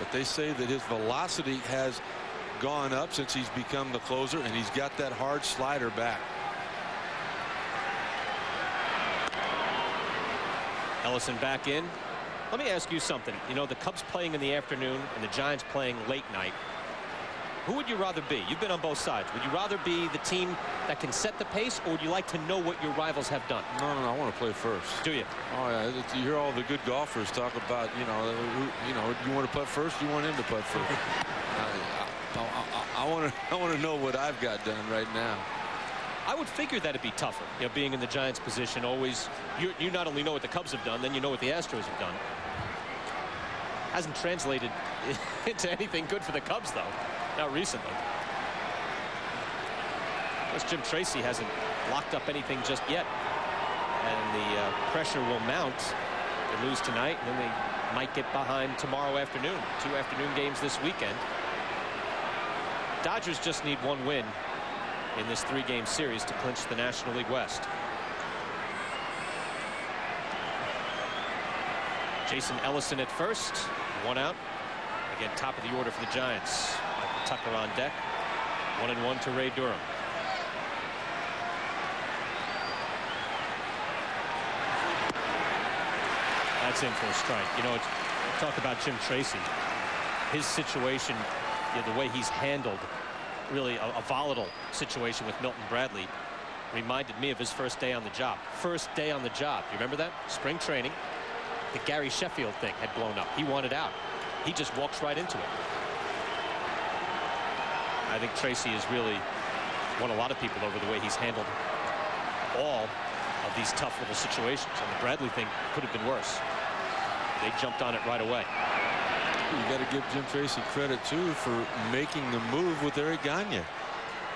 But they say that his velocity has gone up since he's become the closer, and he's got that hard slider back. Ellison back in. Let me ask you something. You know, the Cubs playing in the afternoon and the Giants playing late night. Who would you rather be? You've been on both sides. Would you rather be the team that can set the pace, or would you like to know what your rivals have done? No, I want to play first. Do you? Oh yeah, you hear all the good golfers talk about, you want to putt first, you want him to putt first. I want to know what I've got done right now. I would figure that it'd be tougher, you know, being in the Giants position. Always, you not only know what the Cubs have done, then you know what the Astros have done. Hasn't translated into anything good for the Cubs, though. Not recently. Plus, Jim Tracy hasn't locked up anything just yet. And the pressure will mount. They lose tonight, and then they might get behind tomorrow afternoon. 2 afternoon games this weekend. Dodgers just need 1 win in this 3-game series to clinch the National League West. Jason Ellison at first. 1 out. Again, top of the order for the Giants. Tucker on deck. 1-1 to Ray Durham. That's in for a strike. You know, talk about Jim Tracy. His situation, you know, the way he's handled really a volatile situation with Milton Bradley reminded me of his first day on the job. First day on the job. You remember that? Spring training. The Gary Sheffield thing had blown up. He wanted out. He just walks right into it. I think Tracy has really won a lot of people over the way he's handled all of these tough little situations. And the Bradley thing could have been worse. They jumped on it right away. You got to give Jim Tracy credit too for making the move with Eric Gagne.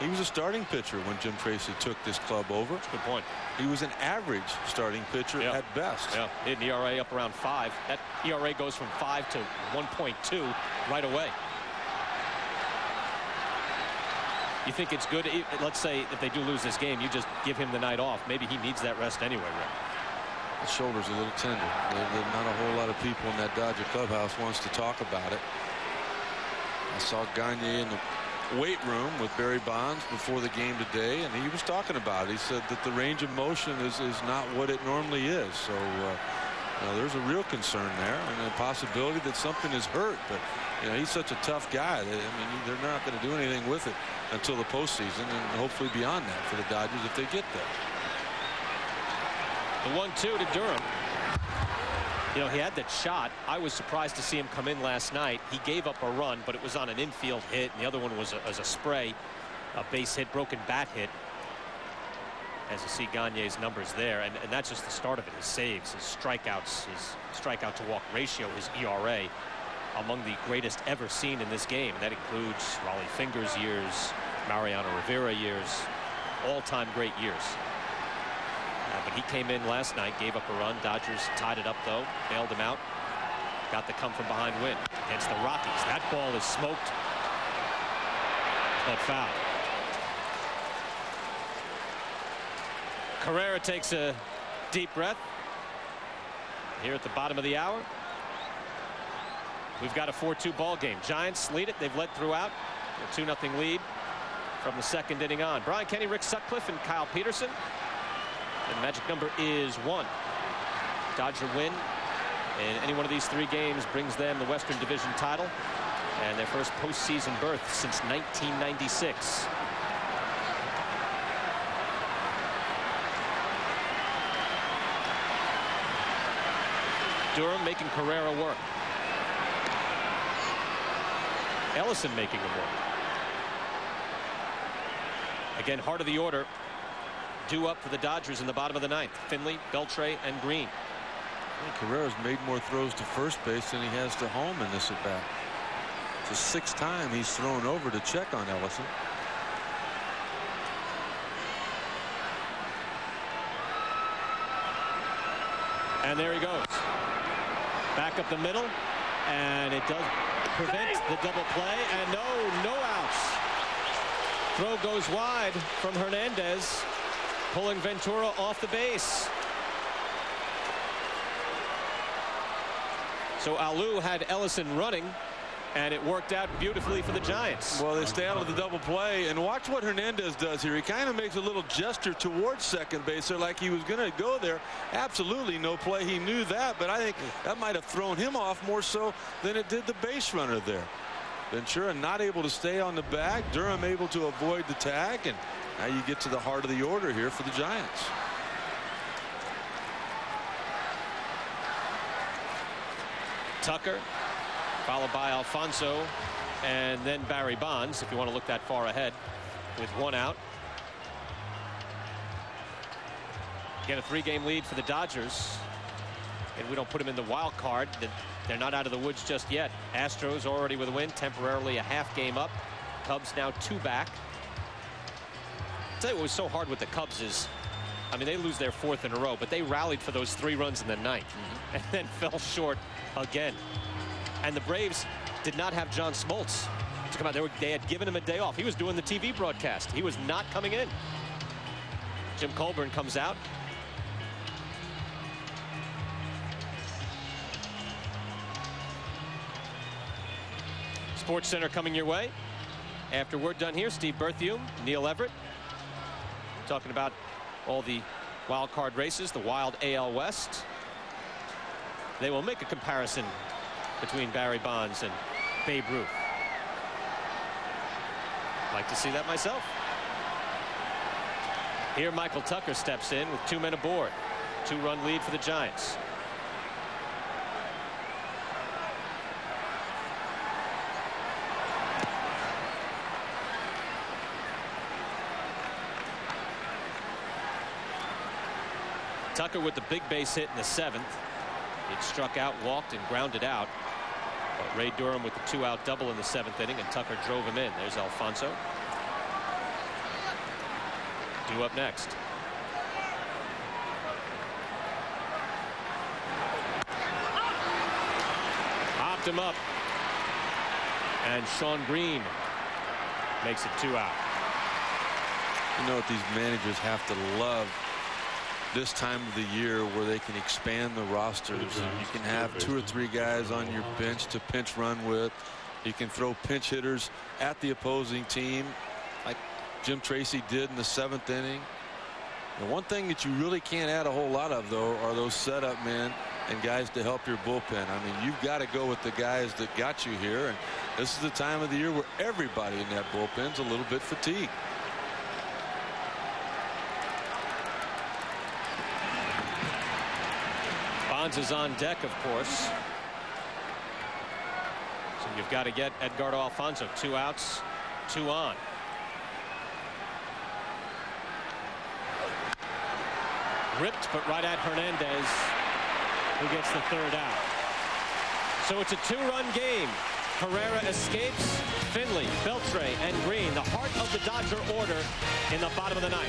He was a starting pitcher when Jim Tracy took this club over. That's a good point. He was an average starting pitcher at best. Yeah, he had an ERA up around 5. That ERA goes from 5 to 1.2 right away. You think it's good? Let's say if they do lose this game, you just give him the night off. Maybe he needs that rest anyway, Rick. The shoulder's a little tender. There's not a whole lot of people in that Dodger clubhouse wants to talk about it. I saw Gagne in the weight room with Barry Bonds before the game today, and he was talking about it. He said that the range of motion is not what it normally is. So there's a real concern there, and a possibility that something is hurt. But he's such a tough guy. I mean, they're not going to do anything with it until the postseason, and hopefully beyond that for the Dodgers if they get there. The 1-2 to Durham. He had that shot. I was surprised to see him come in last night. He gave up a run, but it was on an infield hit, and the other one was a spray, a base hit, broken bat hit. As you see Gagne's numbers there, and that's just the start of it. His saves, his strikeouts, his strikeout to walk ratio, his ERA, among the greatest ever seen in this game. And that includes Raleigh Fingers years, Mariano Rivera years, all-time great years. But he came in last night, gave up a run. Dodgers tied it up, though, bailed him out. Got the come-from-behind win against the Rockies. That ball is smoked, but foul. Carrera takes a deep breath here at the bottom of the hour. We've got a 4-2 ball game. Giants lead it. They've led throughout. A 2-0 lead from the second inning on. Brian Kenny, Rick Sutcliffe, and Kyle Peterson. And the magic number is 1. Dodger win, and any one of these 3 games brings them the Western Division title and their first postseason berth since 1996. Durham making Carrera work. Ellison making him work. Again, heart of the order due up for the Dodgers in the bottom of the 9th. Finley, Beltre, and Green. Carrera's made more throws to first base than he has to home in this at bat. It's the 6th time he's thrown over to check on Ellison. And there he goes. Back up the middle, and it does prevent the double play, and no outs. Throw goes wide from Hernandez, pulling Ventura off the base. So Alou had Ellison running, and it worked out beautifully for the Giants. Well, they stay out of the double play, and watch what Hernandez does here. He kind of makes a little gesture towards second base there, like he was going to go there. Absolutely no play. He knew that, but I think that might have thrown him off more so than it did the base runner there. Ventura not able to stay on the bag. Durham able to avoid the tag, and now you get to the heart of the order here for the Giants. Tucker, followed by Alfonso, and then Barry Bonds, if you want to look that far ahead, with 1 out. Again, a 3-game lead for the Dodgers, and we don't put them in the wild card. They're not out of the woods just yet. Astros already with a win, temporarily a half game up. Cubs now 2 back. I'll tell you what was so hard with the Cubs is, I mean, they lose their 4th in a row, but they rallied for those 3 runs in the 9th and then fell short again. And the Braves did not have John Smoltz to come out. They had given him a day off. He was doing the TV broadcast. He was not coming in. Jim Colburn comes out. Sports Center coming your way. After we're done here, Steve Berthiaume, Neil Everett, talking about all the wild card races, the wild AL West. They will make a comparison between Barry Bonds and Babe Ruth. Like to see that myself. Here Michael Tucker steps in with 2 men aboard. 2-run lead for the Giants. Tucker with the big base hit in the 7th. It struck out, walked, and grounded out. But Ray Durham with the 2-out double in the 7th inning, and Tucker drove him in. There's Alfonso. Due up next. Hopped him up. And Sean Green makes it 2 out. You know what these managers have to love this time of the year, where they can expand the rosters. And you can have 2 or 3 guys on your bench to pinch run with. You can throw pinch hitters at the opposing team like Jim Tracy did in the 7th inning. The one thing that you really can't add a whole lot of, though, are those setup men and guys to help your bullpen. I mean, you've got to go with the guys that got you here, and this is the time of the year where everybody in that bullpen's a little bit fatigued. Bonds is on deck, of course. So you've got to get Edgardo Alfonso. 2 outs, 2 on. Ripped, but right at Hernandez, who gets the 3rd out. So it's a 2-run game. Herrera escapes. Finley, Beltre, and Green, the heart of the Dodger order in the bottom of the 9th.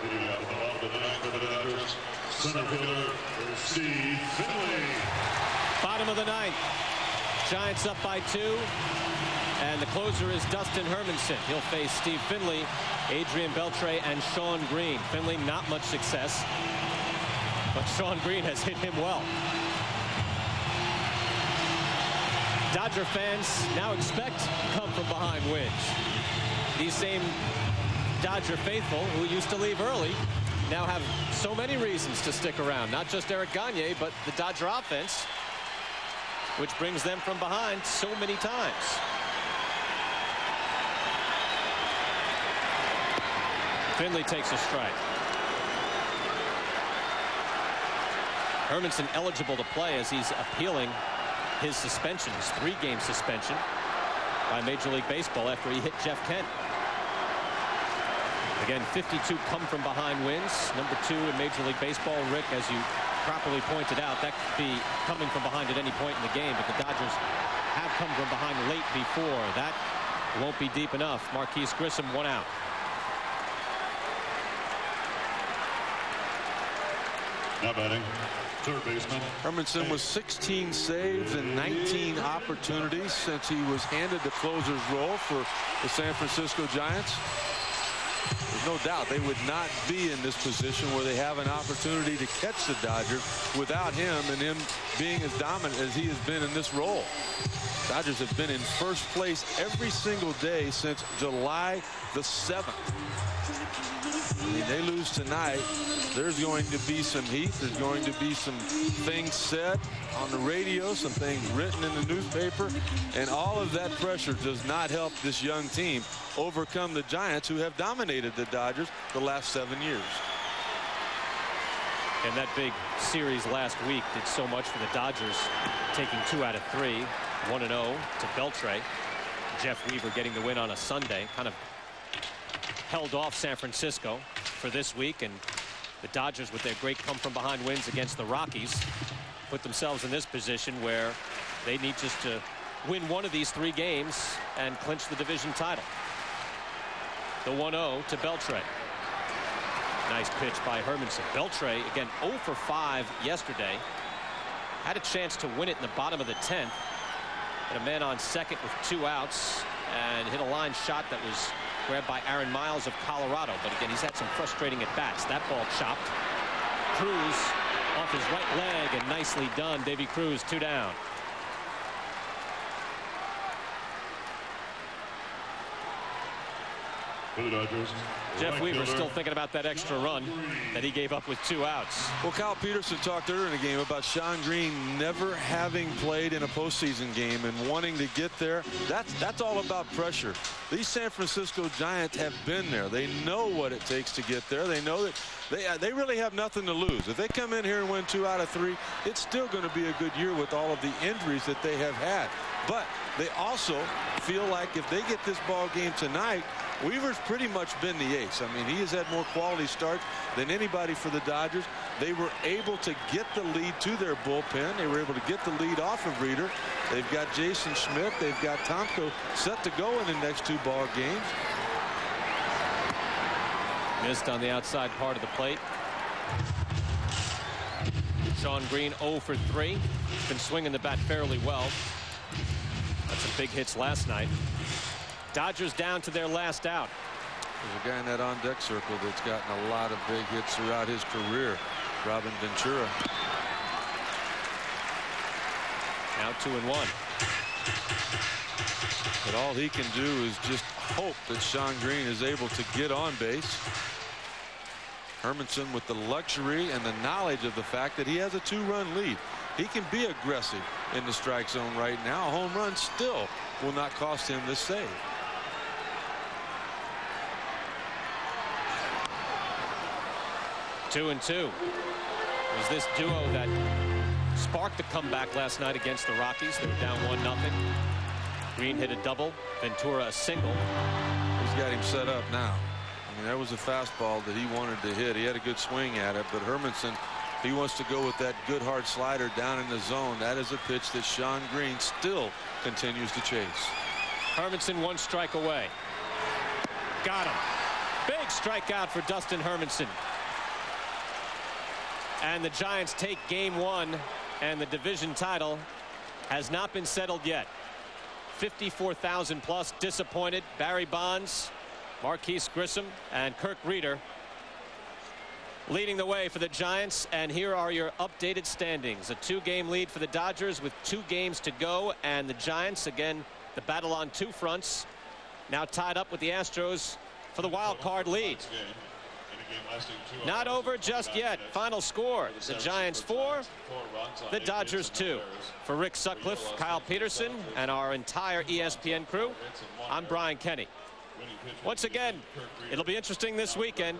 At the bottom of the 9th for the Dodgers, center fielder Steve Finley. Bottom of the 9th. Giants up by 2. And the closer is Dustin Hermanson. He'll face Steve Finley, Adrian Beltre, and Sean Green. Finley, not much success, but Sean Green has hit him well. Dodger fans now expect come-from-behind wins. These same Dodger faithful who used to leave early now have so many reasons to stick around. Not just Eric Gagne, but the Dodger offense, which brings them from behind so many times. Finley takes a strike. Hermanson eligible to play as he's appealing his suspension, his 3-game suspension by Major League Baseball after he hit Jeff Kent. Again, 52 come-from-behind wins. Number 2 in Major League Baseball. Rick, as you properly pointed out, that could be coming from behind at any point in the game, but the Dodgers have come from behind late before. That won't be deep enough. Marquise Grissom, 1 out. Now batting, third baseman Hermanson was 16 saves and 19 opportunities since he was handed the closer's role for the San Francisco Giants. There's no doubt they would not be in this position where they have an opportunity to catch the Dodgers without him, and him being as dominant as he has been in this role. Dodgers have been in first place every single day since July the 7th. I mean, they lose tonight, there's going to be some heat. There's going to be some things said on the radio, some things written in the newspaper, and all of that pressure does not help this young team overcome the Giants, who have dominated the Dodgers the last 7 years. And that big series last week did so much for the Dodgers, taking 2 out of 3, 1-0 to Beltre. Jeff Weaver getting the win on a Sunday, kind of held off San Francisco for this week, and the Dodgers, with their great come-from-behind wins against the Rockies, put themselves in this position where they need just to win one of these 3 games and clinch the division title. The 1-0 to Beltre. Nice pitch by Hermanson. Beltre, again, 0 for 5 yesterday. Had a chance to win it in the bottom of the 10th. Had a man on second with 2 outs and hit a line shot that was grabbed by Aaron Miles of Colorado. But again, he's had some frustrating at-bats. That ball chopped. Cruz off his right leg, and nicely done. Davy Cruz, 2 down. for the Dodgers. Jeff Weaver still thinking about that extra run that he gave up with 2 outs. Well, Kyle Peterson talked earlier in the game about Sean Green never having played in a postseason game and wanting to get there. That's all about pressure. These San Francisco Giants have been there. They know what it takes to get there. They know that they really have nothing to lose. If they come in here and win 2 out of 3, it's still going to be a good year with all of the injuries that they have had. But they also feel like if they get this ball game tonight, Weaver's pretty much been the ace. I mean, he has had more quality starts than anybody for the Dodgers. They were able to get the lead to their bullpen. They were able to get the lead off of Rueter. They've got Jason Schmidt. They've got Tomko set to go in the next 2 ball games. Missed on the outside part of the plate. Sean Green 0 for 3. Been swinging the bat fairly well. Got some big hits last night. Dodgers down to their last out. There's a guy in that on-deck circle that's gotten a lot of big hits throughout his career, Robin Ventura. Now 2-1. But all he can do is just hope that Shawn Green is able to get on base. Hermanson with the luxury and the knowledge of the fact that he has a 2-run lead. He can be aggressive in the strike zone right now. A home run still will not cost him this save. Two and two. It was this duo that sparked the comeback last night against the Rockies. They were down 1-0. Green hit a double, Ventura a single. He's got him set up now. I mean, that was a fastball that he wanted to hit. He had a good swing at it, but Hermanson, he wants to go with that good hard slider down in the zone. That is a pitch that Shawn Green still continues to chase. Hermanson 1 strike away. Got him. Big strikeout for Dustin Hermanson. And the Giants take game 1, and the division title has not been settled yet. 54,000 plus disappointed. Barry Bonds, Marquise Grissom, and Kirk Rueter leading the way for the Giants. And here are your updated standings. A 2-game lead for the Dodgers with 2 games to go, and the Giants, again, the battle on 2 fronts, now tied up with the Astros for the wild card lead. Not over just yet. Final score, the Giants 4, the Dodgers 2. For Rick Sutcliffe, Kyle Peterson, and our entire ESPN crew, I'm Brian Kenny. Once again, it'll be interesting this weekend.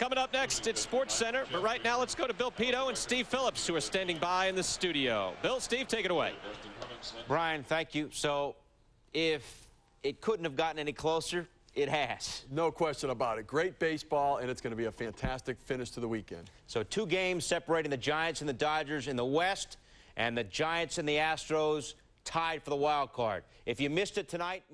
Coming up next, it's Sports Center, but right now let's go to Bill Pito and Steve Phillips, who are standing by in the studio. Bill, Steve, take it away. Brian, thank you. So if it couldn't have gotten any closer, it has. No question about it. Great baseball, and it's going to be a fantastic finish to the weekend. So 2 games separating the Giants and the Dodgers in the West, and the Giants and the Astros tied for the wild card. If you missed it tonight,